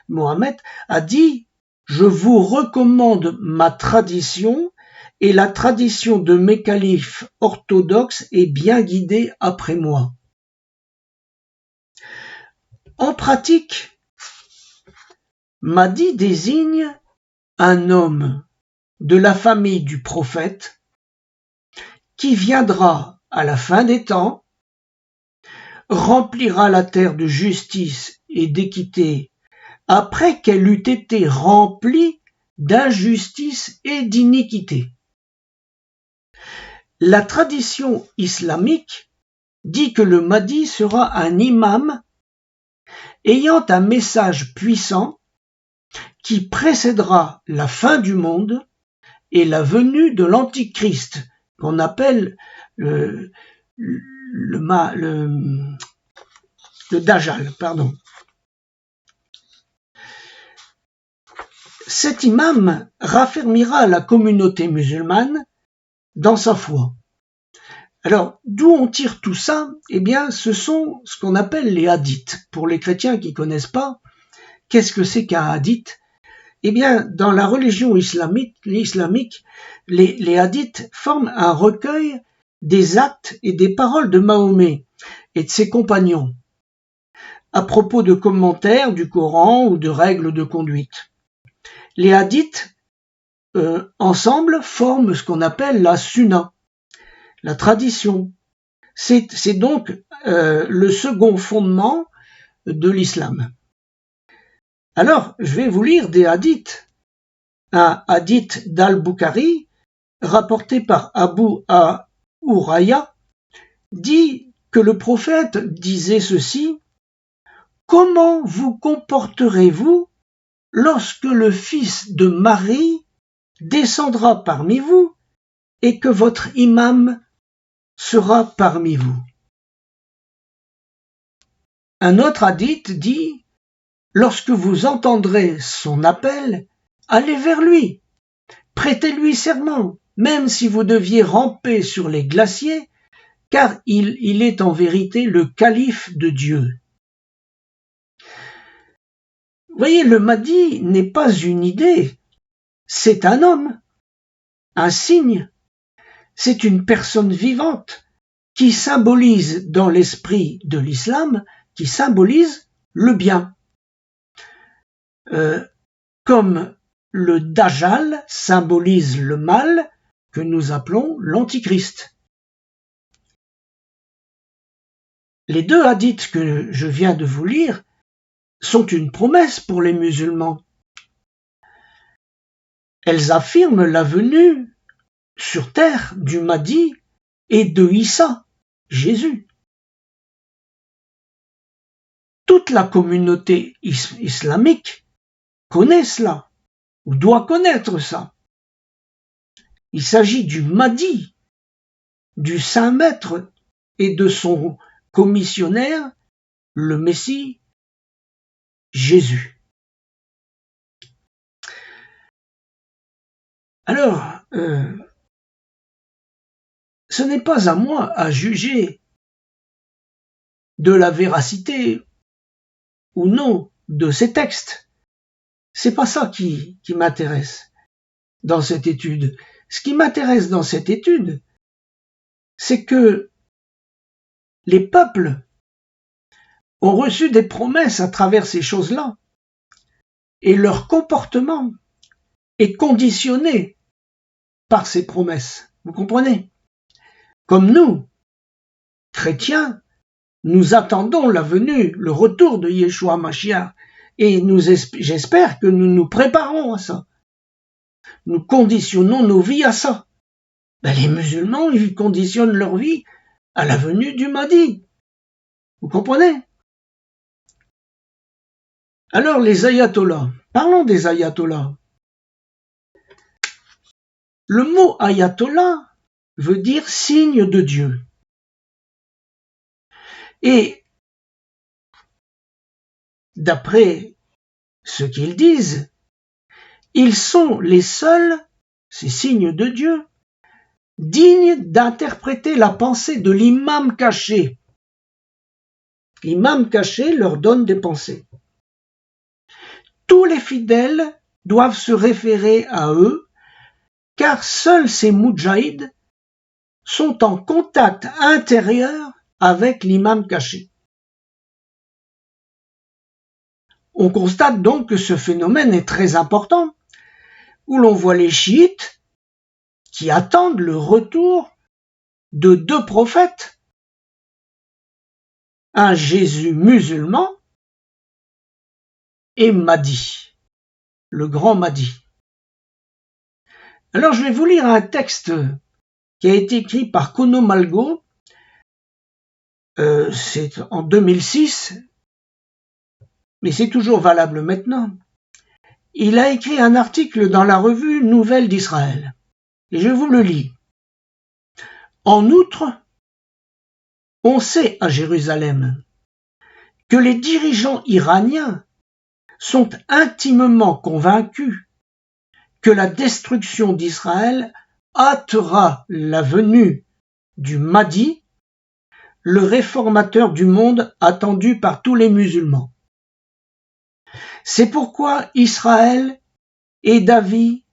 Mohammed a dit « Je vous recommande ma tradition, et la tradition de mes califes orthodoxes est bien guidée après moi. » En pratique, Mahdi désigne un homme de la famille du prophète qui viendra à la fin des temps, remplira la terre de justice et d'équité après qu'elle eût été remplie d'injustice et d'iniquité. La tradition islamique dit que le Mahdi sera un imam ayant un message puissant qui précédera la fin du monde et la venue de l'Antichrist, qu'on appelle le Dajjal, pardon. Cet imam raffermira la communauté musulmane dans sa foi. Alors, d'où on tire tout ça? Eh bien, ce sont ce qu'on appelle les hadiths. Pour les chrétiens qui ne connaissent pas, qu'est-ce que c'est qu'un hadith? Eh bien, dans la religion islamique, les hadiths forment un recueil des actes et des paroles de Mahomet et de ses compagnons à propos de commentaires du Coran ou de règles de conduite. Les hadiths, ensemble, forment ce qu'on appelle la sunna, la tradition. C'est donc le second fondement de l'islam. Alors, je vais vous lire des hadiths. Un hadith d'Al-Bukhari, rapporté par Abu Hurayra, dit que le prophète disait ceci: « Comment vous comporterez-vous lorsque le fils de Marie descendra parmi vous et que votre imam sera parmi vous ?» Un autre hadith dit: « Lorsque vous entendrez son appel, allez vers lui, prêtez-lui serment, même si vous deviez ramper sur les glaciers, car il est en vérité le calife de Dieu. » Vous voyez, le Mahdi n'est pas une idée, c'est un homme, un signe, c'est une personne vivante qui symbolise dans l'esprit de l'islam, qui symbolise le bien. Comme le Dajjal symbolise le mal que nous appelons l'Antichrist. Les deux hadiths que je viens de vous lire sont une promesse pour les musulmans. Elles affirment la venue sur terre du Mahdi et de Issa, Jésus. Toute la communauté islamique connaît cela, ou doit connaître ça. Il s'agit du Mahdi, du Saint Maître et de son commissionnaire, le Messie, Jésus. Alors, ce n'est pas à moi à juger de la véracité ou non de ces textes. C'est pas ça qui m'intéresse dans cette étude. Ce qui m'intéresse dans cette étude, c'est que les peuples ont reçu des promesses à travers ces choses-là, et leur comportement est conditionné par ces promesses. Vous comprenez? Comme nous, chrétiens, nous attendons la venue, le retour de Yeshua Mashiach, et j'espère que nous nous préparons à ça. Nous conditionnons nos vies à ça. Les musulmans, ils conditionnent leur vie à la venue du Mahdi. Vous comprenez? Alors les ayatollahs, parlons des ayatollahs. Le mot ayatollah veut dire signe de Dieu. Et d'après ce qu'ils disent, ils sont les seuls, ces signes de Dieu, dignes d'interpréter la pensée de l'imam caché. L'imam caché leur donne des pensées. Tous les fidèles doivent se référer à eux, car seuls ces moudjahid sont en contact intérieur avec l'imam caché. On constate donc que ce phénomène est très important, où l'on voit les chiites qui attendent le retour de deux prophètes, un Jésus musulman et Mahdi, le grand Mahdi. Alors je vais vous lire un texte qui a été écrit par Kono Malgo, c'est en 2006, mais c'est toujours valable maintenant. Il a écrit un article dans la revue Nouvelles d'Israël, et je vous le lis. En outre, on sait à Jérusalem que les dirigeants iraniens sont intimement convaincus que la destruction d'Israël hâtera la venue du Mahdi, le réformateur du monde attendu par tous les musulmans. C'est pourquoi Israël est d'avis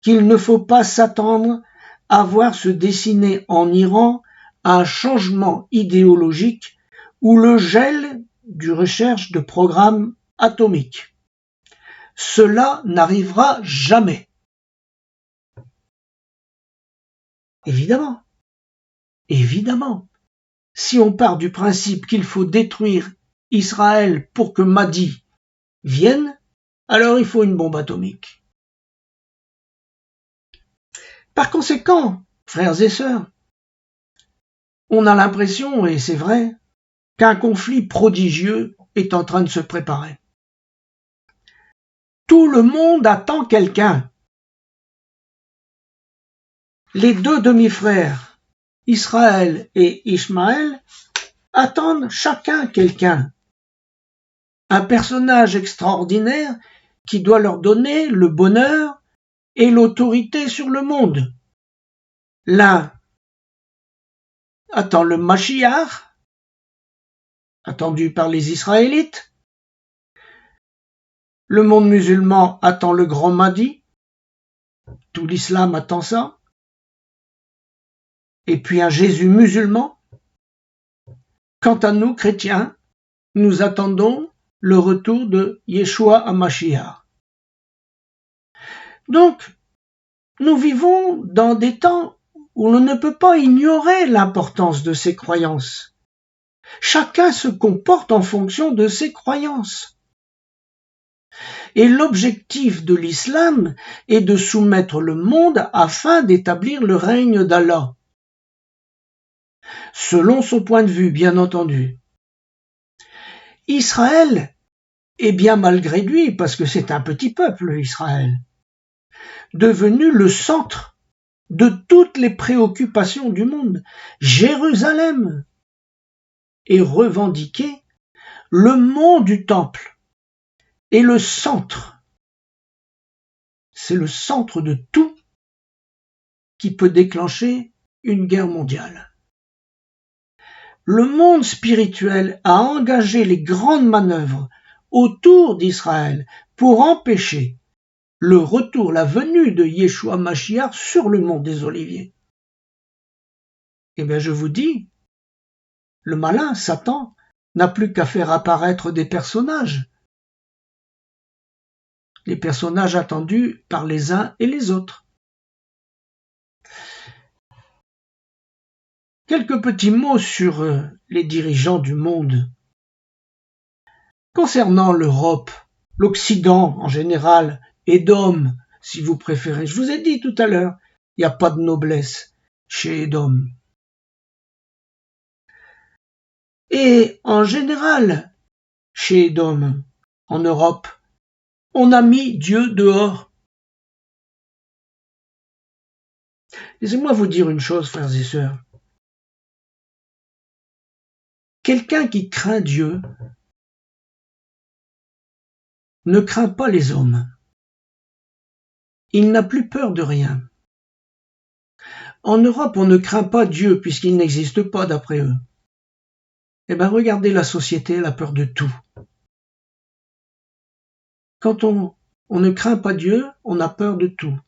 qu'il ne faut pas s'attendre à voir se dessiner en Iran un changement idéologique ou le gel du recherche de programmes atomiques. Cela n'arrivera jamais. Évidemment, si on part du principe qu'il faut détruire Israël pour que Mahdi vienne, alors il faut une bombe atomique. Par conséquent, frères et sœurs, on a l'impression, et c'est vrai, qu'un conflit prodigieux est en train de se préparer. Tout le monde attend quelqu'un. Les deux demi-frères, Israël et Ishmaël, attendent chacun quelqu'un. Un personnage extraordinaire qui doit leur donner le bonheur et l'autorité sur le monde. L'un attend le Mashiach, attendu par les Israélites. Le monde musulman attend le grand Mahdi. Tout l'islam attend ça. Et puis un Jésus musulman. Quant à nous, chrétiens, nous attendons le retour de Yeshua HaMashiach. Donc, nous vivons dans des temps où l'on ne peut pas ignorer l'importance de ces croyances. Chacun se comporte en fonction de ses croyances. Et l'objectif de l'islam est de soumettre le monde afin d'établir le règne d'Allah. Selon son point de vue, bien entendu. Israël est bien malgré lui, parce que c'est un petit peuple, Israël, devenu le centre de toutes les préoccupations du monde. Jérusalem est revendiqué le mont du temple est le centre. C'est le centre de tout qui peut déclencher une guerre mondiale. Le monde spirituel a engagé les grandes manœuvres autour d'Israël pour empêcher le retour, la venue de Yeshua Mashiach sur le mont des Oliviers. Eh bien, je vous dis, le malin, Satan, n'a plus qu'à faire apparaître des personnages. Les personnages attendus par les uns et les autres. Quelques petits mots sur les dirigeants du monde. Concernant l'Europe, l'Occident en général, Édom, si vous préférez. Je vous ai dit tout à l'heure, il n'y a pas de noblesse chez Édom. Et en général, chez Édom, en Europe, on a mis Dieu dehors. Laissez-moi vous dire une chose, frères et sœurs. Quelqu'un qui craint Dieu ne craint pas les hommes. Il n'a plus peur de rien. En Europe, on ne craint pas Dieu puisqu'il n'existe pas d'après eux. Eh bien, regardez la société, elle a peur de tout. Quand on ne craint pas Dieu, on a peur de tout.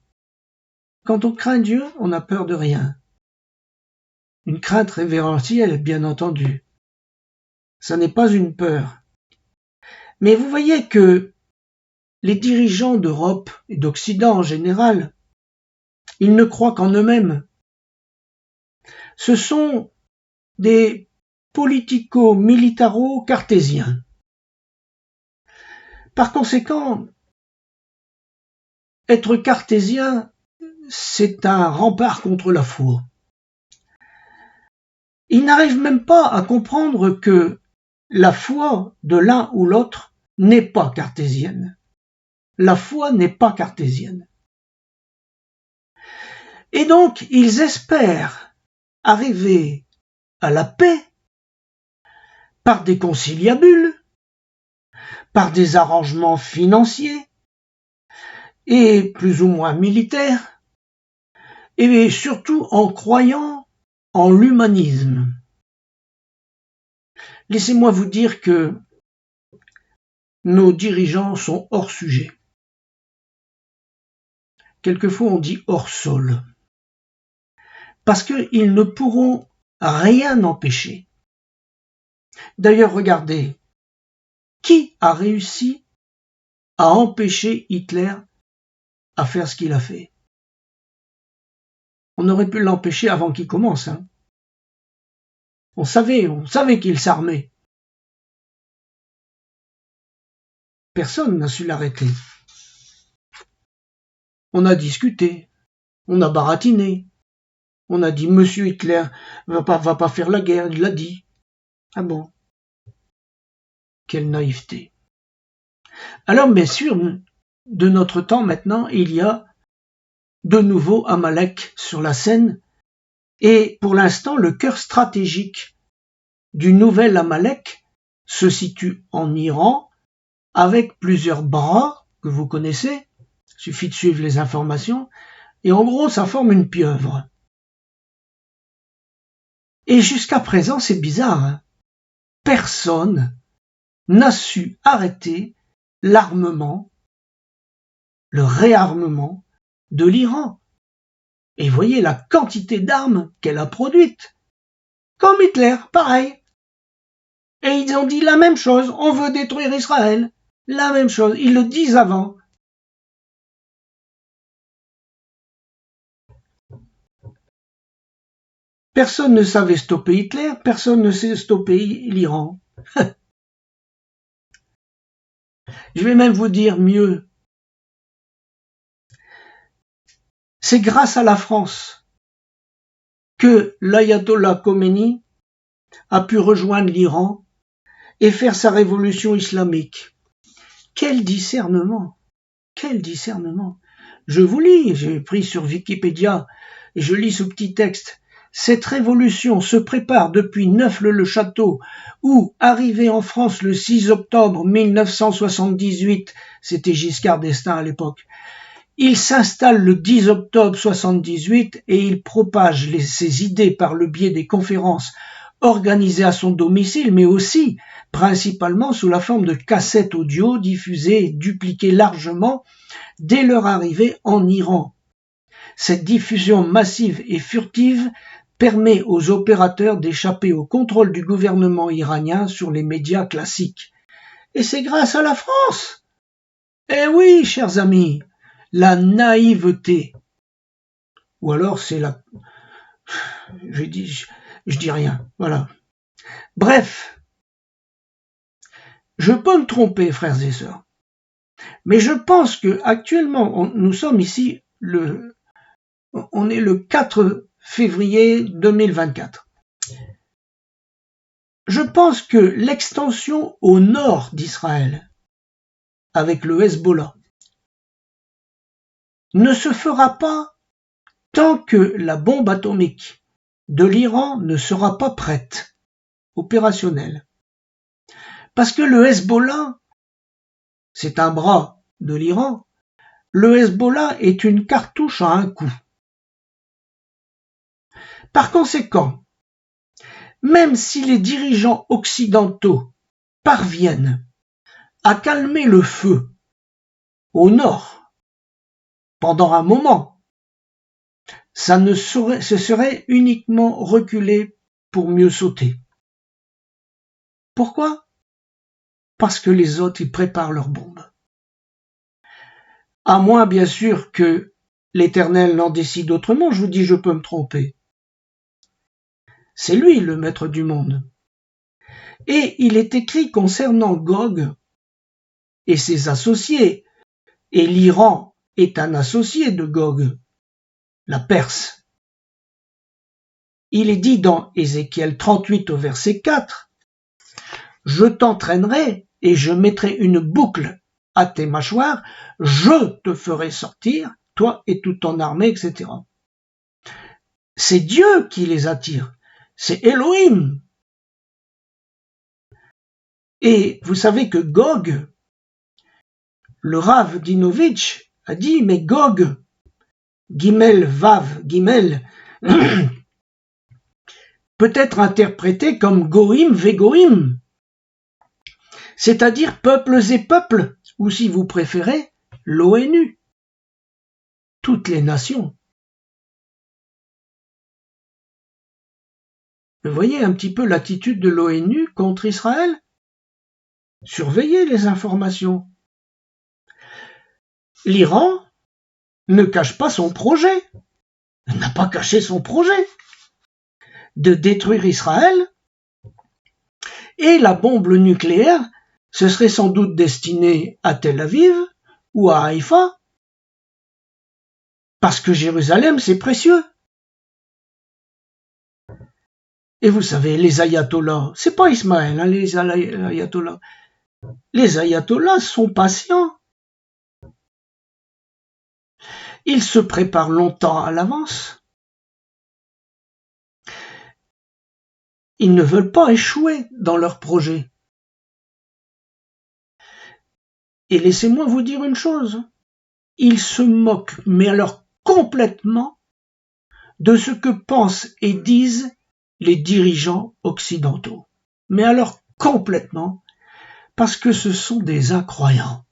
Quand on craint Dieu, on a peur de rien. Une crainte révérentielle, bien entendu. Ça n'est pas une peur. Mais vous voyez que les dirigeants d'Europe et d'Occident en général, ils ne croient qu'en eux-mêmes. Ce sont des politico-militaro-cartésiens. Par conséquent, être cartésien, c'est un rempart contre la foi. Ils n'arrivent même pas à comprendre que la foi de l'un ou l'autre n'est pas cartésienne. La foi n'est pas cartésienne. Et donc, ils espèrent arriver à la paix par des conciliabules, par des arrangements financiers et plus ou moins militaires, et surtout en croyant en l'humanisme. Laissez-moi vous dire que nos dirigeants sont hors sujet. Quelquefois on dit hors sol. Parce qu'ils ne pourront rien empêcher. D'ailleurs, regardez, qui a réussi à empêcher Hitler à faire ce qu'il a fait? On aurait pu l'empêcher avant qu'il commence. On savait qu'il s'armait. Personne n'a su l'arrêter. On a discuté, on a baratiné, On a dit Monsieur Hitler va pas faire la guerre, il l'a dit. Ah bon? Quelle naïveté. Alors bien sûr, de notre temps maintenant, il y a de nouveau Amalek sur la scène, et pour l'instant, le cœur stratégique du nouvel Amalek se situe en Iran, avec plusieurs bras que vous connaissez, il suffit de suivre les informations, et en gros, ça forme une pieuvre. Et jusqu'à présent, c'est bizarre, hein, personne n'a su arrêter l'armement, le réarmement de l'Iran. Et voyez la quantité d'armes qu'elle a produites. Comme Hitler, pareil. Et ils ont dit la même chose, on veut détruire Israël. La même chose, ils le disent avant. Personne ne savait stopper Hitler, personne ne sait stopper l'Iran. Je vais même vous dire mieux. C'est grâce à la France que l'ayatollah Khomeini a pu rejoindre l'Iran et faire sa révolution islamique. Quel discernement! Quel discernement! Je vous lis, j'ai pris sur Wikipédia et je lis ce petit texte. Cette révolution se prépare depuis Neauphle-le-Château, où, arrivé en France le 6 octobre 1978, c'était Giscard d'Estaing à l'époque, il s'installe le 10 octobre 78 et il propage ses idées par le biais des conférences organisées à son domicile, mais aussi principalement sous la forme de cassettes audio diffusées et dupliquées largement dès leur arrivée en Iran. Cette diffusion massive et furtive permet aux opérateurs d'échapper au contrôle du gouvernement iranien sur les médias classiques. Et c'est grâce à la France. Eh oui, chers amis, la naïveté. Ou alors c'est la... Je dis rien, voilà. Bref, je peux me tromper, frères et sœurs, mais je pense que actuellement, nous sommes ici, on est le 4 février 2024. Je pense que l'extension au nord d'Israël, avec le Hezbollah, ne se fera pas tant que la bombe atomique de l'Iran ne sera pas prête, opérationnelle. Parce que le Hezbollah, c'est un bras de l'Iran, le Hezbollah est une cartouche à un coup. Par conséquent, même si les dirigeants occidentaux parviennent à calmer le feu au nord pendant un moment, ce serait uniquement reculer pour mieux sauter. Pourquoi? Parce que les autres, ils préparent leurs bombes. À moins, bien sûr, que l'Éternel n'en décide autrement, je vous dis, je peux me tromper. C'est lui le maître du monde. Et il est écrit concernant Gog et ses associés, et l'Iran est un associé de Gog, la Perse. Il est dit dans Ézéchiel 38 au verset 4, « Je t'entraînerai et je mettrai une boucle à tes mâchoires, je te ferai sortir, toi et toute ton armée, etc. » C'est Dieu qui les attire, c'est Elohim. Et vous savez que Gog, le Rav Dinovitch, a dit, mais Gog, Gimel Vav, Gimel, peut être interprété comme Goïm Vegoïm, c'est-à-dire peuples et peuples, ou si vous préférez, l'ONU, toutes les nations. Vous voyez un petit peu l'attitude de l'ONU contre Israël? Surveillez les informations. L'Iran ne cache pas son projet, n'a pas caché son projet de détruire Israël, et la bombe nucléaire, ce serait sans doute destiné à Tel Aviv ou à Haïfa, parce que Jérusalem, c'est précieux. Et vous savez, les ayatollahs, c'est pas Ismaël, hein, les ayatollahs. Les ayatollahs sont patients. Ils se préparent longtemps à l'avance. Ils ne veulent pas échouer dans leur projet. Et laissez-moi vous dire une chose. Ils se moquent, mais alors complètement, de ce que pensent et disent les dirigeants occidentaux. Mais alors complètement, parce que ce sont des incroyants.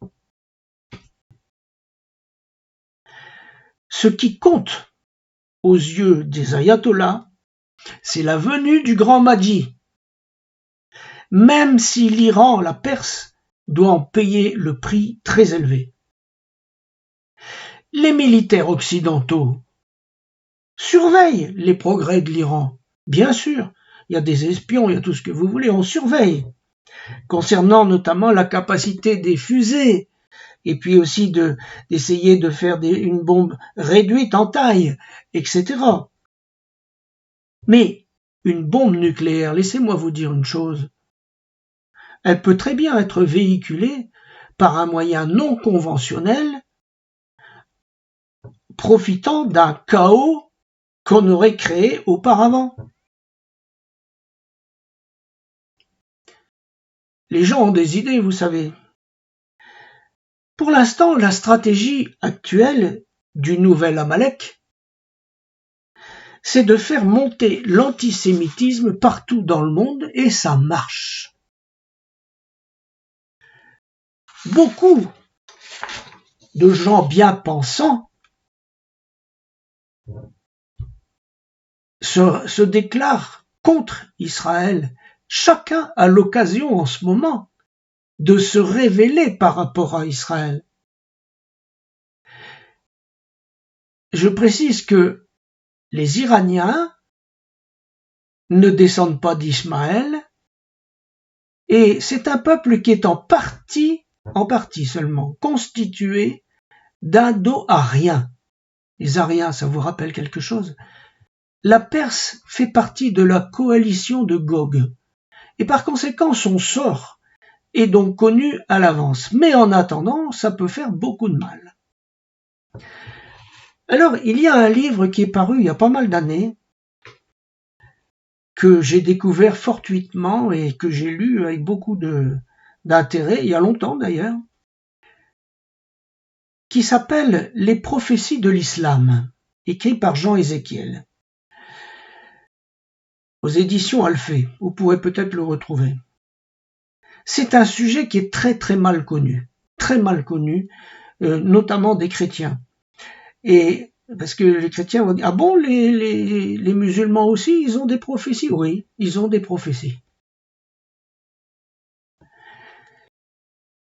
Ce qui compte aux yeux des ayatollahs, c'est la venue du grand Mahdi. Même si l'Iran, la Perse, doit en payer le prix très élevé. Les militaires occidentaux surveillent les progrès de l'Iran. Bien sûr, il y a des espions, il y a tout ce que vous voulez, on surveille. Concernant notamment la capacité des fusées, et puis aussi d'essayer de faire une bombe réduite en taille, etc. Mais une bombe nucléaire, laissez-moi vous dire une chose, elle peut très bien être véhiculée par un moyen non conventionnel profitant d'un chaos qu'on aurait créé auparavant. Les gens ont des idées, vous savez. Pour l'instant, la stratégie actuelle du nouvel Amalek, c'est de faire monter l'antisémitisme partout dans le monde, et ça marche. Beaucoup de gens bien pensants se déclarent contre Israël. Chacun a l'occasion en ce moment de se révéler par rapport à Israël. Je précise que les Iraniens ne descendent pas d'Ismaël, et c'est un peuple qui est en partie seulement, constitué d'indo-ariens. Les Ariens, ça vous rappelle quelque chose? La Perse fait partie de la coalition de Gog, et par conséquent son sort est donc connu à l'avance. Mais en attendant, ça peut faire beaucoup de mal. Alors, il y a un livre qui est paru il y a pas mal d'années, que j'ai découvert fortuitement et que j'ai lu avec beaucoup d'intérêt, il y a longtemps d'ailleurs, qui s'appelle « Les prophéties de l'islam », écrit par Jean Ézéchiel, aux éditions Alphée. Vous pourrez peut-être le retrouver. C'est un sujet qui est très très mal connu, notamment des chrétiens. Et parce que les chrétiens vont dire, ah bon, les musulmans aussi, ils ont des prophéties? Oui, ils ont des prophéties.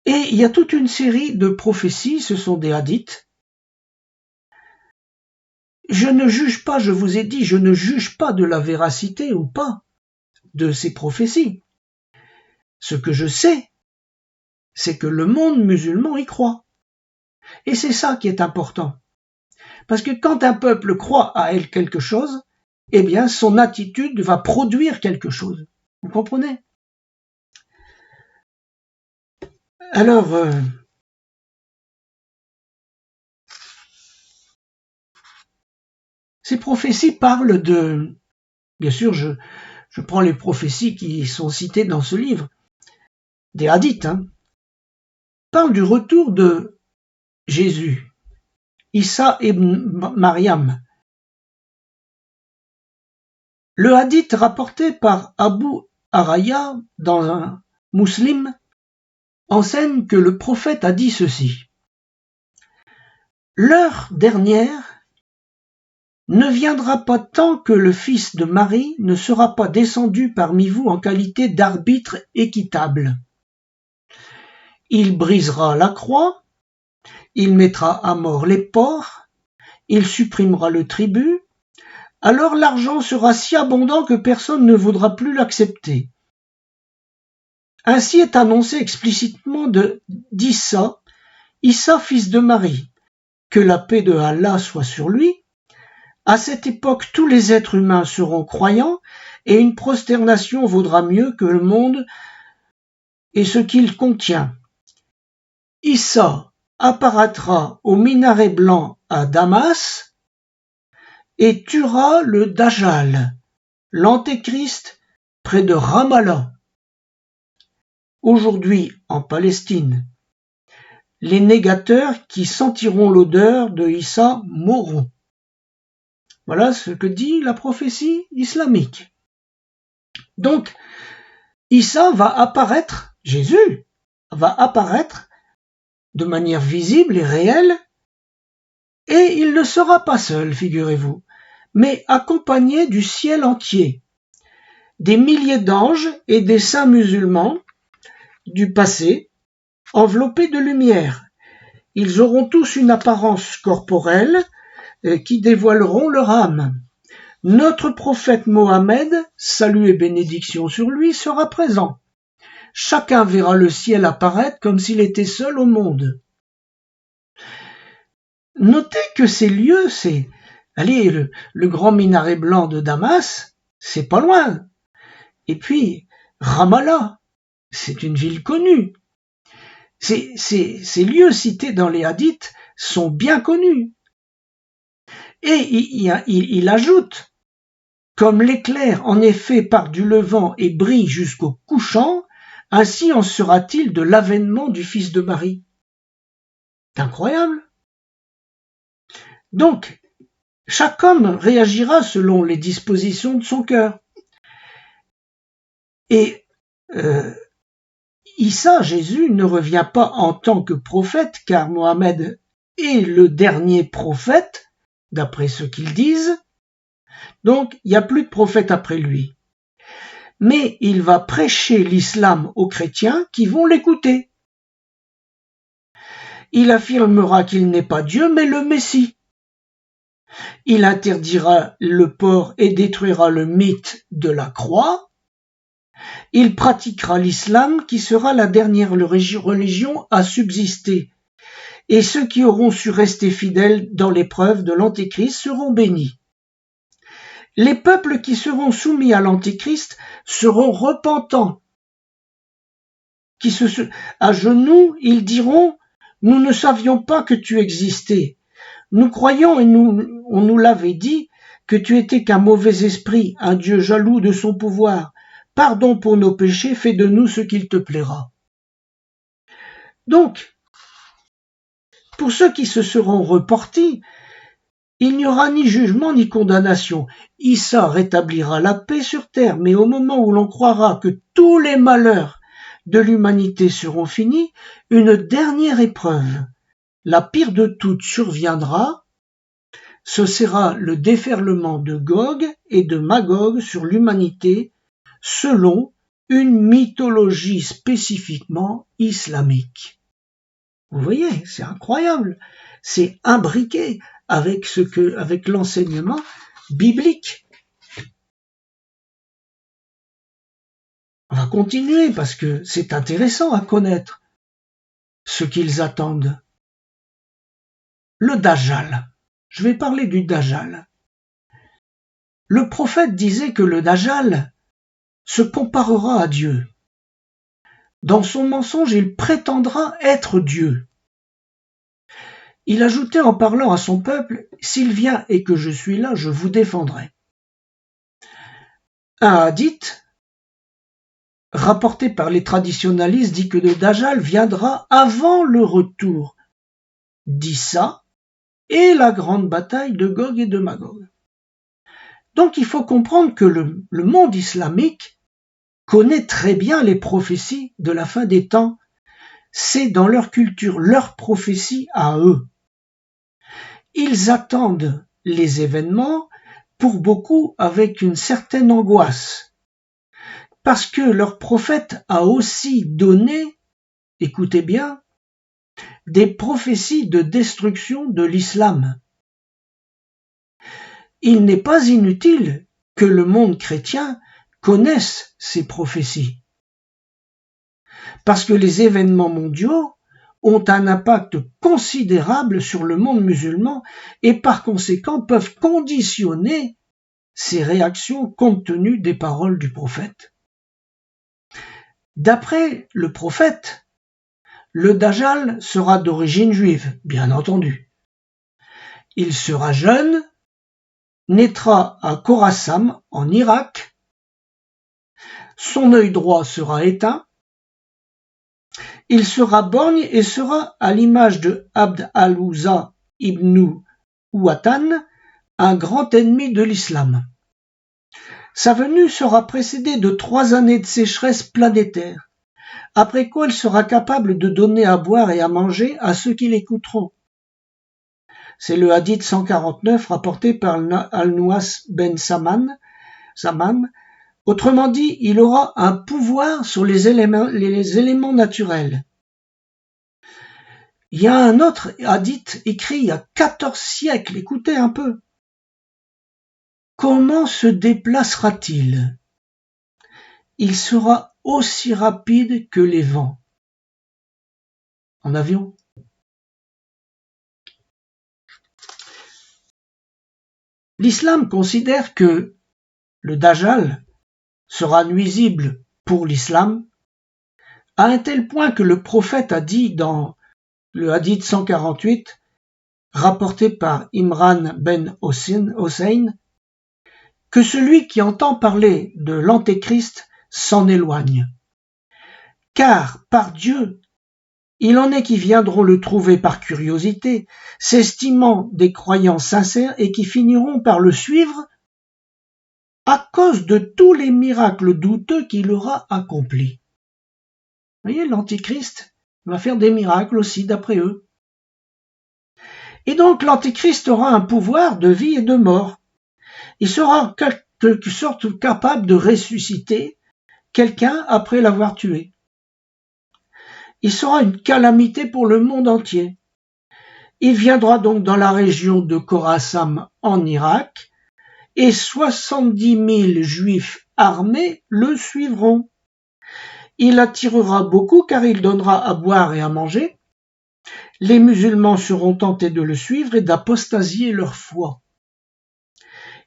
Et il y a toute une série de prophéties, ce sont des hadiths. Je ne juge pas, je vous ai dit, je ne juge pas de la véracité ou pas de ces prophéties. Ce que je sais, c'est que le monde musulman y croit. Et c'est ça qui est important. Parce que quand un peuple croit à elle quelque chose, eh bien, son attitude va produire quelque chose. Vous comprenez? Alors, ces prophéties parlent de... Bien sûr, je prends les prophéties qui sont citées dans ce livre, des hadiths, parlent du retour de Jésus, Issa ibn Maryam. Le hadith rapporté par Abu Araya dans un Muslim enseigne que le prophète a dit ceci. L'heure dernière ne viendra pas tant que le fils de Marie ne sera pas descendu parmi vous en qualité d'arbitre équitable. Il brisera la croix, il mettra à mort les porcs, il supprimera le tribut, alors l'argent sera si abondant que personne ne voudra plus l'accepter. Ainsi est annoncé explicitement d'Issa, Issa fils de Marie, que la paix de Allah soit sur lui, À cette époque, tous les êtres humains seront croyants et une prosternation vaudra mieux que le monde et ce qu'il contient. Issa apparaîtra au minaret blanc à Damas et tuera le Dajjal, l'Antéchrist, près de Ramallah. Aujourd'hui, en Palestine, les négateurs qui sentiront l'odeur de Issa mourront. Voilà ce que dit la prophétie islamique. Donc, Issa va apparaître, Jésus va apparaître de manière visible et réelle, et il ne sera pas seul, figurez-vous, mais accompagné du ciel entier, des milliers d'anges et des saints musulmans du passé, enveloppés de lumière. Ils auront tous une apparence corporelle qui dévoileront leur âme. Notre prophète Mohammed, salut et bénédiction sur lui, sera présent. Chacun verra le ciel apparaître comme s'il était seul au monde. Notez que ces lieux, le grand minaret blanc de Damas, c'est pas loin. Et puis, Ramallah, c'est une ville connue. Ces lieux cités dans les hadiths sont bien connus. Et il ajoute, comme l'éclair en effet part du levant et brille jusqu'au couchant, ainsi en sera-t-il de l'avènement du Fils de Marie. C'est incroyable. Donc, chaque homme réagira selon les dispositions de son cœur. Et Issa, Jésus, ne revient pas en tant que prophète, car Mohammed est le dernier prophète, d'après ce qu'ils disent. Donc, il n'y a plus de prophète après lui. Mais il va prêcher l'islam aux chrétiens qui vont l'écouter. Il affirmera qu'il n'est pas Dieu, mais le Messie. Il interdira le porc et détruira le mythe de la croix. Il pratiquera l'islam qui sera la dernière religion à subsister. Et ceux qui auront su rester fidèles dans l'épreuve de l'Antéchrist seront bénis. Les peuples qui seront soumis à l'Antéchrist seront repentants. À genoux, ils diront « Nous ne savions pas que tu existais. Nous croyons et on nous l'avait dit que tu étais qu'un mauvais esprit, un Dieu jaloux de son pouvoir. Pardon pour nos péchés, fais de nous ce qu'il te plaira. » Donc, pour ceux qui se seront repentis, il n'y aura ni jugement ni condamnation. Issa rétablira la paix sur terre, mais au moment où l'on croira que tous les malheurs de l'humanité seront finis, une dernière épreuve, la pire de toutes, surviendra. Ce sera le déferlement de Gog et de Magog sur l'humanité, selon une mythologie spécifiquement islamique. Vous voyez, c'est incroyable, c'est imbriqué avec l'enseignement biblique. On va continuer parce que c'est intéressant à connaître ce qu'ils attendent. Le Dajjal. Je vais parler du Dajjal. Le prophète disait que le Dajjal se comparera à Dieu. Dans son mensonge, il prétendra être Dieu. Il ajoutait en parlant à son peuple, « S'il vient et que je suis là, je vous défendrai. » Un hadith, rapporté par les traditionalistes, dit que le Dajjal viendra avant le retour d'Issa et la grande bataille de Gog et de Magog. Donc il faut comprendre que le monde islamique connaît très bien les prophéties de la fin des temps. C'est dans leur culture, leur prophétie à eux. Ils attendent les événements, pour beaucoup avec une certaine angoisse, parce que leur prophète a aussi donné, écoutez bien, des prophéties de destruction de l'islam. Il n'est pas inutile que le monde chrétien connaisse ces prophéties, parce que les événements mondiaux ont un impact considérable sur le monde musulman et par conséquent peuvent conditionner ses réactions compte tenu des paroles du prophète. D'après le prophète, le Dajjal sera d'origine juive, bien entendu. Il sera jeune, naîtra à Khorasan, en Irak. Son œil droit sera éteint. Il sera borgne et sera, à l'image de Abd al-Uzza ibn Uwatan, un grand ennemi de l'islam. Sa venue sera précédée de 3 années de sécheresse planétaire, après quoi il sera capable de donner à boire et à manger à ceux qui l'écouteront. C'est le hadith 149 rapporté par Al-Nuwas ben Saman. Autrement dit, il aura un pouvoir sur les éléments naturels. Il y a un autre hadith écrit il y a 14 siècles, écoutez un peu. Comment se déplacera-t-il? Il sera aussi rapide que les vents. En avion. L'islam considère que le Dajjal sera nuisible pour l'islam, à un tel point que le prophète a dit dans le hadith 148, rapporté par Imran ben Hossein, que celui qui entend parler de l'Antéchrist s'en éloigne. Car, par Dieu, il en est qui viendront le trouver par curiosité, s'estimant des croyants sincères et qui finiront par le suivre à cause de tous les miracles douteux qu'il aura accomplis. Vous voyez, l'Antichrist va faire des miracles aussi d'après eux. Et donc l'Antichrist aura un pouvoir de vie et de mort. Il sera en quelque sorte capable de ressusciter quelqu'un après l'avoir tué. Il sera une calamité pour le monde entier. Il viendra donc dans la région de Khorasan en Irak et 70 000 juifs armés le suivront. Il attirera beaucoup car il donnera à boire et à manger. Les musulmans seront tentés de le suivre et d'apostasier leur foi.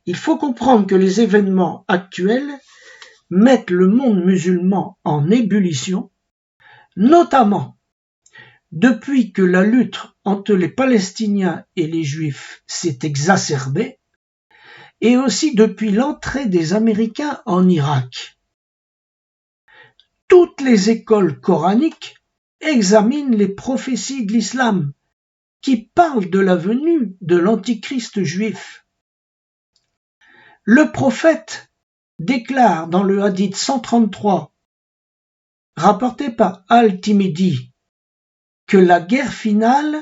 Il faut comprendre que les événements actuels mettent le monde musulman en ébullition, notamment depuis que la lutte entre les Palestiniens et les Juifs s'est exacerbée, et aussi depuis l'entrée des Américains en Irak. Toutes les écoles coraniques examinent les prophéties de l'islam, qui parlent de la venue de l'antichrist juif. Le prophète déclare dans le hadith 133, rapporté par Al-Timidi, que la guerre finale,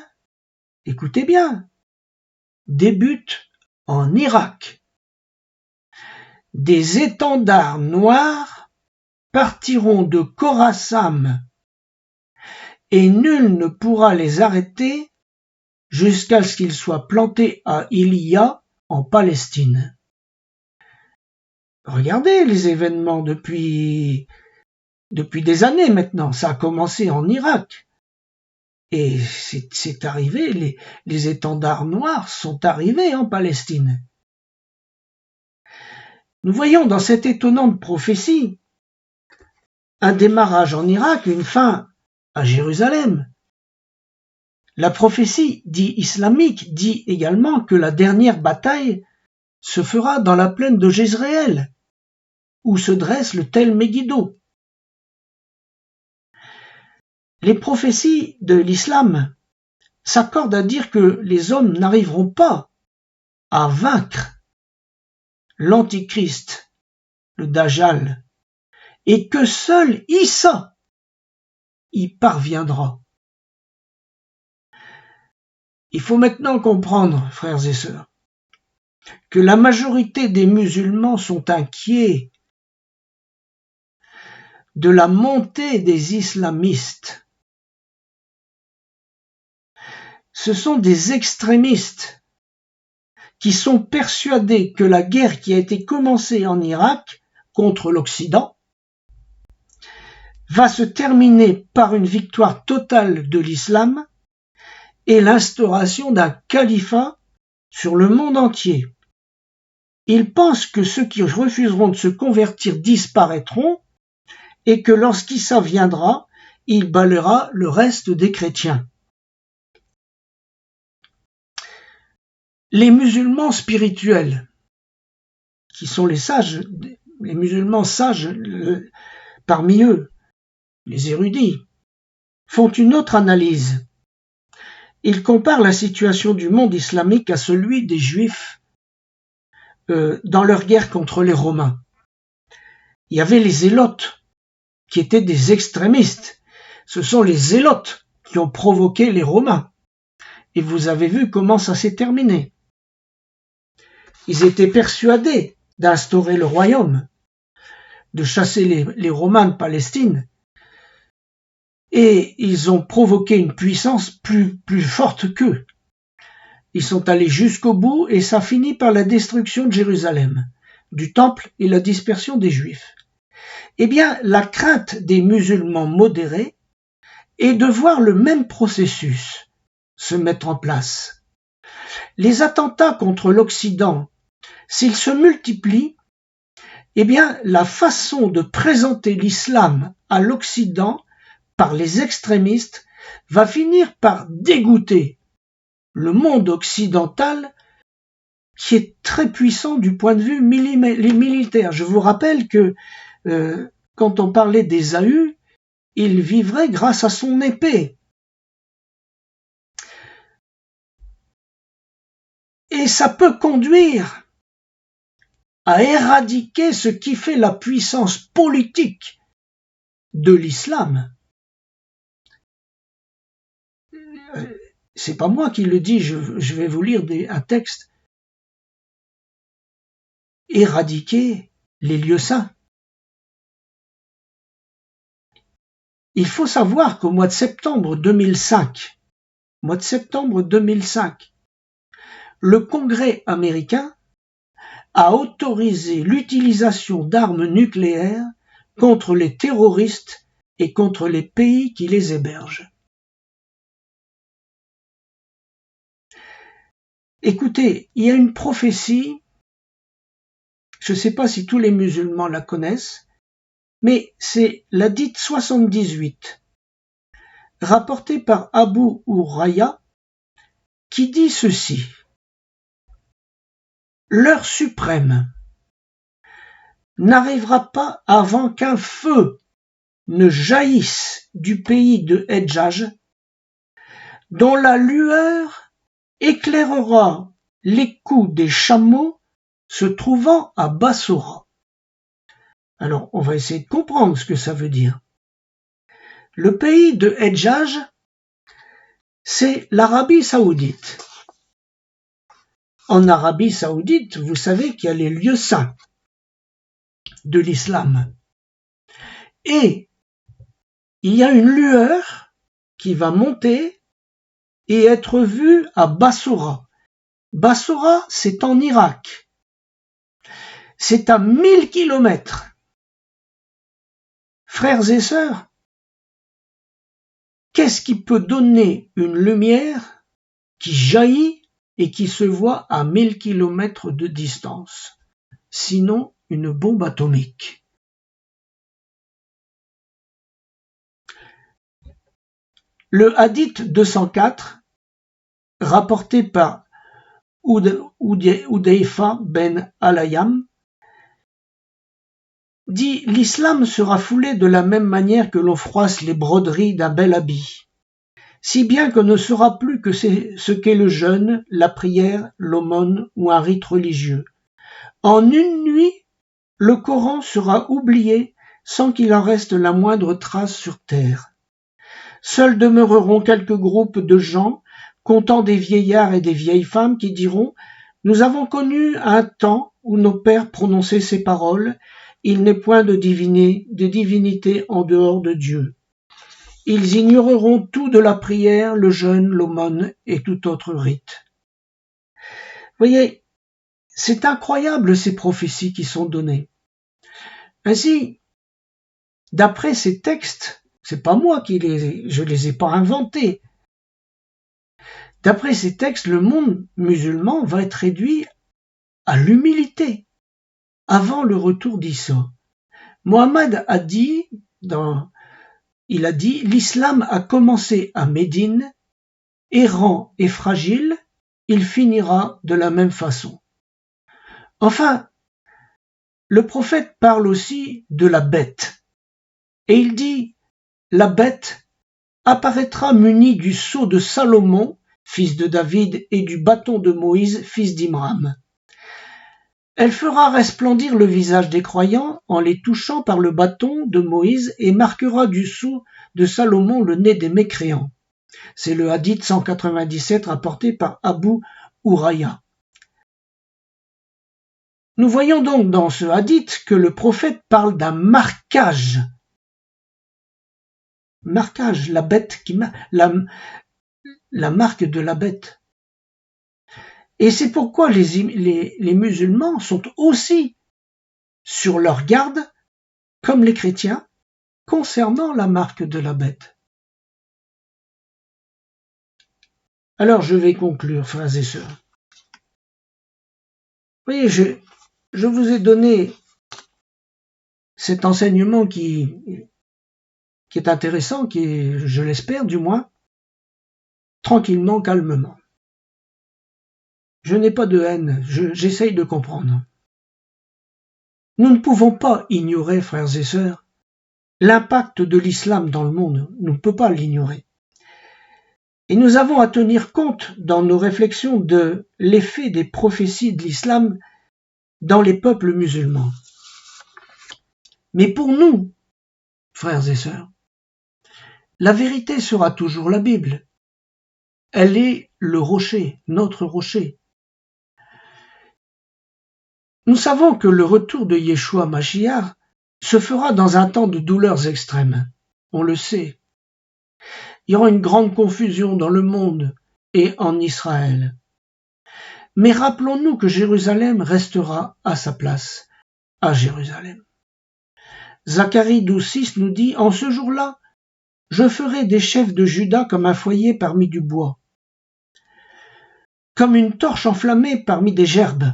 écoutez bien, débute en Irak. Des étendards noirs partiront de Khorasan et nul ne pourra les arrêter jusqu'à ce qu'ils soient plantés à Iliya en Palestine. Regardez les événements depuis des années maintenant. Ça a commencé en Irak. Et c'est arrivé, les étendards noirs sont arrivés en Palestine. Nous voyons dans cette étonnante prophétie un démarrage en Irak, une fin à Jérusalem. La prophétie islamique dit également que la dernière bataille se fera dans la plaine de Jezréel, où se dresse le Tel Megiddo. Les prophéties de l'islam s'accordent à dire que les hommes n'arriveront pas à vaincre l'Antichrist, le Dajjal, et que seul Issa y parviendra. Il faut maintenant comprendre, frères et sœurs, que la majorité des musulmans sont inquiets de la montée des islamistes. Ce sont des extrémistes qui sont persuadés que la guerre qui a été commencée en Irak contre l'Occident va se terminer par une victoire totale de l'islam et l'instauration d'un califat sur le monde entier. Il pense que ceux qui refuseront de se convertir disparaîtront et que lorsqu'Issa viendra, il balayera le reste des chrétiens. Les musulmans spirituels, qui sont les sages, les musulmans sages parmi eux, les érudits, font une autre analyse. Ils comparent la situation du monde islamique à celui des Juifs dans leur guerre contre les Romains. Il y avait les zélotes, qui étaient des extrémistes. Ce sont les zélotes qui ont provoqué les Romains. Et vous avez vu comment ça s'est terminé. Ils étaient persuadés d'instaurer le royaume, de chasser les Romains de Palestine, et ils ont provoqué une puissance plus forte qu'eux. Ils sont allés jusqu'au bout et ça finit par la destruction de Jérusalem, du temple et la dispersion des Juifs. Eh bien, la crainte des musulmans modérés est de voir le même processus se mettre en place. Les attentats contre l'Occident, s'ils se multiplient, eh bien, la façon de présenter l'islam à l'Occident par les extrémistes va finir par dégoûter le monde occidental qui est très puissant du point de vue militaire. Je vous rappelle que quand on parlait d'Ésaü, il vivrait grâce à son épée. Et ça peut conduire à éradiquer ce qui fait la puissance politique de l'islam. C'est pas moi qui le dis, je vais vous lire un texte. Éradiquer les lieux saints. Il faut savoir qu'au mois de septembre 2005, le Congrès américain a autorisé l'utilisation d'armes nucléaires contre les terroristes et contre les pays qui les hébergent. Écoutez, il y a une prophétie, je ne sais pas si tous les musulmans la connaissent, mais c'est la dite 78, rapportée par Abu Hurayra, qui dit ceci. L'heure suprême n'arrivera pas avant qu'un feu ne jaillisse du pays de Hedjaj, dont la lueur éclairera les coups des chameaux se trouvant à Bassora. Alors, on va essayer de comprendre ce que ça veut dire. Le pays de Hedjaj, c'est l'Arabie Saoudite. En Arabie Saoudite, vous savez qu'il y a les lieux saints de l'islam. Et il y a une lueur qui va monter et être vue à Bassora. Bassora, c'est en Irak. C'est à 1000 kilomètres. Frères et sœurs, qu'est-ce qui peut donner une lumière qui jaillit et qui se voit à 1000 kilomètres de distance, sinon une bombe atomique? Le hadith 204, rapporté par Hudayfa ben al-Ayyam, dit « L'islam sera foulé de la même manière que l'on froisse les broderies d'un bel habit, si bien qu'on ne saura plus que c'est ce qu'est le jeûne, la prière, l'aumône ou un rite religieux. En une nuit, le Coran sera oublié sans qu'il en reste la moindre trace sur terre. Seuls demeureront quelques groupes de gens, comptant des vieillards et des vieilles femmes qui diront « Nous avons connu un temps où nos pères prononçaient ces paroles, il n'est point de divinité en dehors de Dieu. » Ils ignoreront tout de la prière, le jeûne, l'aumône et tout autre rite. Voyez, c'est incroyable ces prophéties qui sont données. Ainsi, d'après ces textes, c'est pas moi je les ai pas inventés. D'après ces textes, le monde musulman va être réduit à l'humilité avant le retour d'Issa. Mohammed a dit, l'islam a commencé à Médine, errant et fragile, il finira de la même façon. Enfin, le prophète parle aussi de la bête, et il dit, la bête apparaîtra munie du sceau de Salomon, fils de David, et du bâton de Moïse, fils d'Imram. Elle fera resplendir le visage des croyants en les touchant par le bâton de Moïse et marquera du sceau de Salomon le nez des mécréants. C'est le hadith 197 rapporté par Abu Hurayra. Nous voyons donc dans ce hadith que le prophète parle d'un marquage. Marquage, la bête la marque de la bête. Et c'est pourquoi les musulmans sont aussi sur leur garde, comme les chrétiens, concernant la marque de la bête. Alors je vais conclure, frères et sœurs. Vous voyez, je vous ai donné cet enseignement qui est intéressant, qui est, je l'espère du moins, tranquillement, calmement. Je n'ai pas de haine, j'essaye de comprendre. Nous ne pouvons pas ignorer, frères et sœurs, l'impact de l'islam dans le monde. On ne peut pas l'ignorer. Et nous avons à tenir compte dans nos réflexions de l'effet des prophéties de l'islam dans les peuples musulmans. Mais pour nous, frères et sœurs, la vérité sera toujours la Bible. Elle est le rocher, notre rocher. Nous savons que le retour de Yeshua Mashiach se fera dans un temps de douleurs extrêmes. On le sait. Il y aura une grande confusion dans le monde et en Israël. Mais rappelons-nous que Jérusalem restera à sa place, à Jérusalem. Zacharie 12,6 nous dit « En ce jour-là, je ferai des chefs de Juda comme un foyer parmi du bois, comme une torche enflammée parmi des gerbes.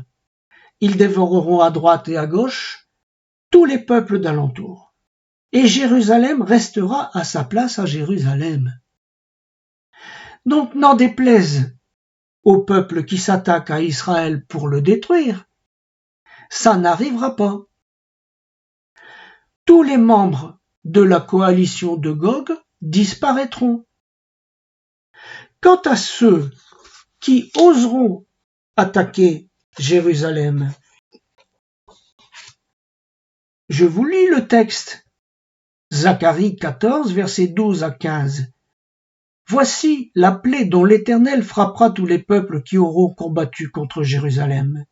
Ils dévoreront à droite et à gauche tous les peuples d'alentour. Et Jérusalem restera à sa place à Jérusalem. » Donc n'en déplaise au peuple qui s'attaque à Israël pour le détruire, ça n'arrivera pas. Tous les membres de la coalition de Gog disparaîtront. Quant à ceux qui oseront attaquer Jérusalem, je vous lis le texte. Zacharie 14, versets 12 à 15. Voici la plaie dont l'Éternel frappera tous les peuples qui auront combattu contre Jérusalem.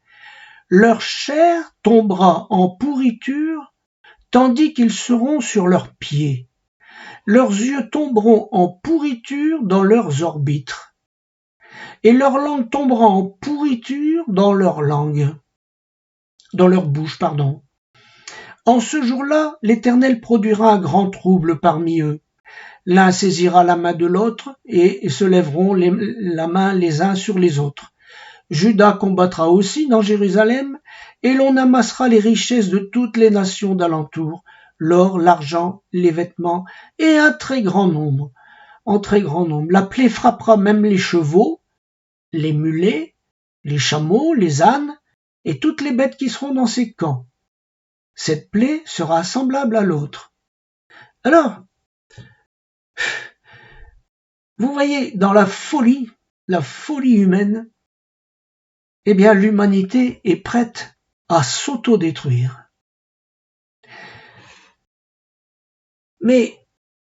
Leur chair tombera en pourriture, tandis qu'ils seront sur leurs pieds. Leurs yeux tomberont en pourriture dans leurs orbitres, et leur langue tombera en pourriture dans leur bouche. En ce jour-là, l'Éternel produira un grand trouble parmi eux. L'un saisira la main de l'autre, et se lèveront la main les uns sur les autres. Juda combattra aussi dans Jérusalem, et l'on amassera les richesses de toutes les nations d'alentour, l'or, l'argent, les vêtements, et en très grand nombre. La plaie frappera même les chevaux, les mulets, les chameaux, les ânes, et toutes les bêtes qui seront dans ces camps. Cette plaie sera semblable à l'autre. Alors, vous voyez, dans la folie humaine, eh bien, l'humanité est prête à s'autodétruire. Mais,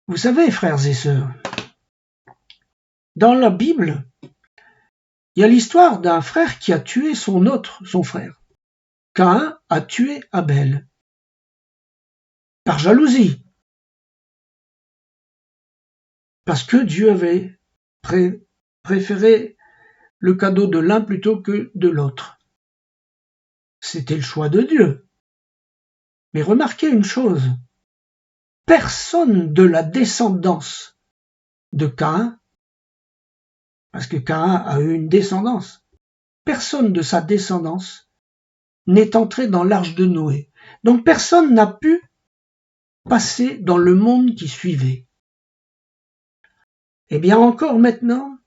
vous savez, frères et sœurs, dans la Bible, il y a l'histoire d'un frère qui a tué son frère. Caïn a tué Abel. Par jalousie. Parce que Dieu avait préféré le cadeau de l'un plutôt que de l'autre. C'était le choix de Dieu. Mais remarquez une chose. personne de la descendance de Caïn, parce que Caïn a eu une descendance, personne de sa descendance n'est entré dans l'arche de Noé. Donc personne n'a pu passer dans le monde qui suivait. Eh bien encore maintenant,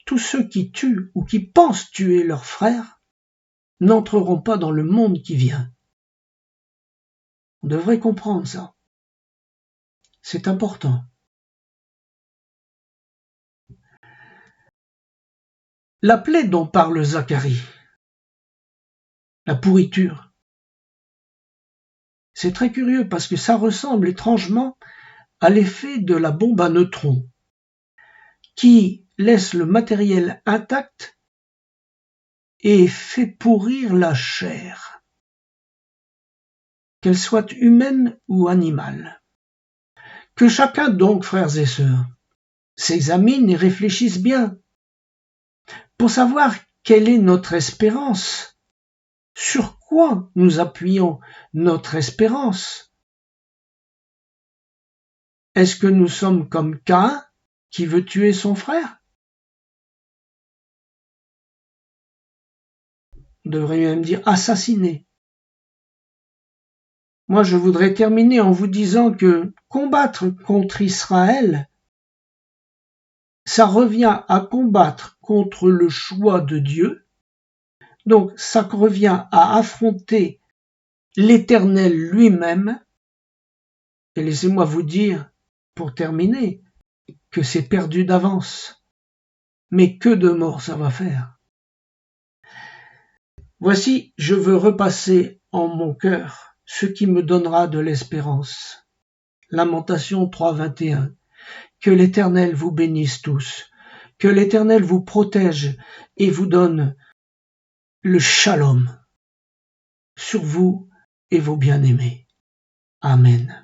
tous ceux qui tuent ou qui pensent tuer leurs frères n'entreront pas dans le monde qui vient. On devrait comprendre ça. C'est important. La plaie dont parle Zacharie, la pourriture, c'est très curieux parce que ça ressemble étrangement à l'effet de la bombe à neutrons qui laisse le matériel intact et fait pourrir la chair, qu'elle soit humaine ou animale. Que chacun donc, frères et sœurs, s'examine et réfléchisse bien pour savoir quelle est notre espérance, sur quoi nous appuyons notre espérance. Est-ce que nous sommes comme Caïn qui veut tuer son frère? On devrait même dire assassiner. Moi, je voudrais terminer en vous disant que combattre contre Israël, ça revient à combattre contre le choix de Dieu. Donc, ça revient à affronter l'Éternel lui-même. Et laissez-moi vous dire, pour terminer, que c'est perdu d'avance. Mais que de morts ça va faire. Voici, je veux repasser en mon cœur ce qui me donnera de l'espérance. Lamentation 3:21. Que l'Éternel vous bénisse tous, que l'Éternel vous protège et vous donne le shalom sur vous et vos bien-aimés. Amen.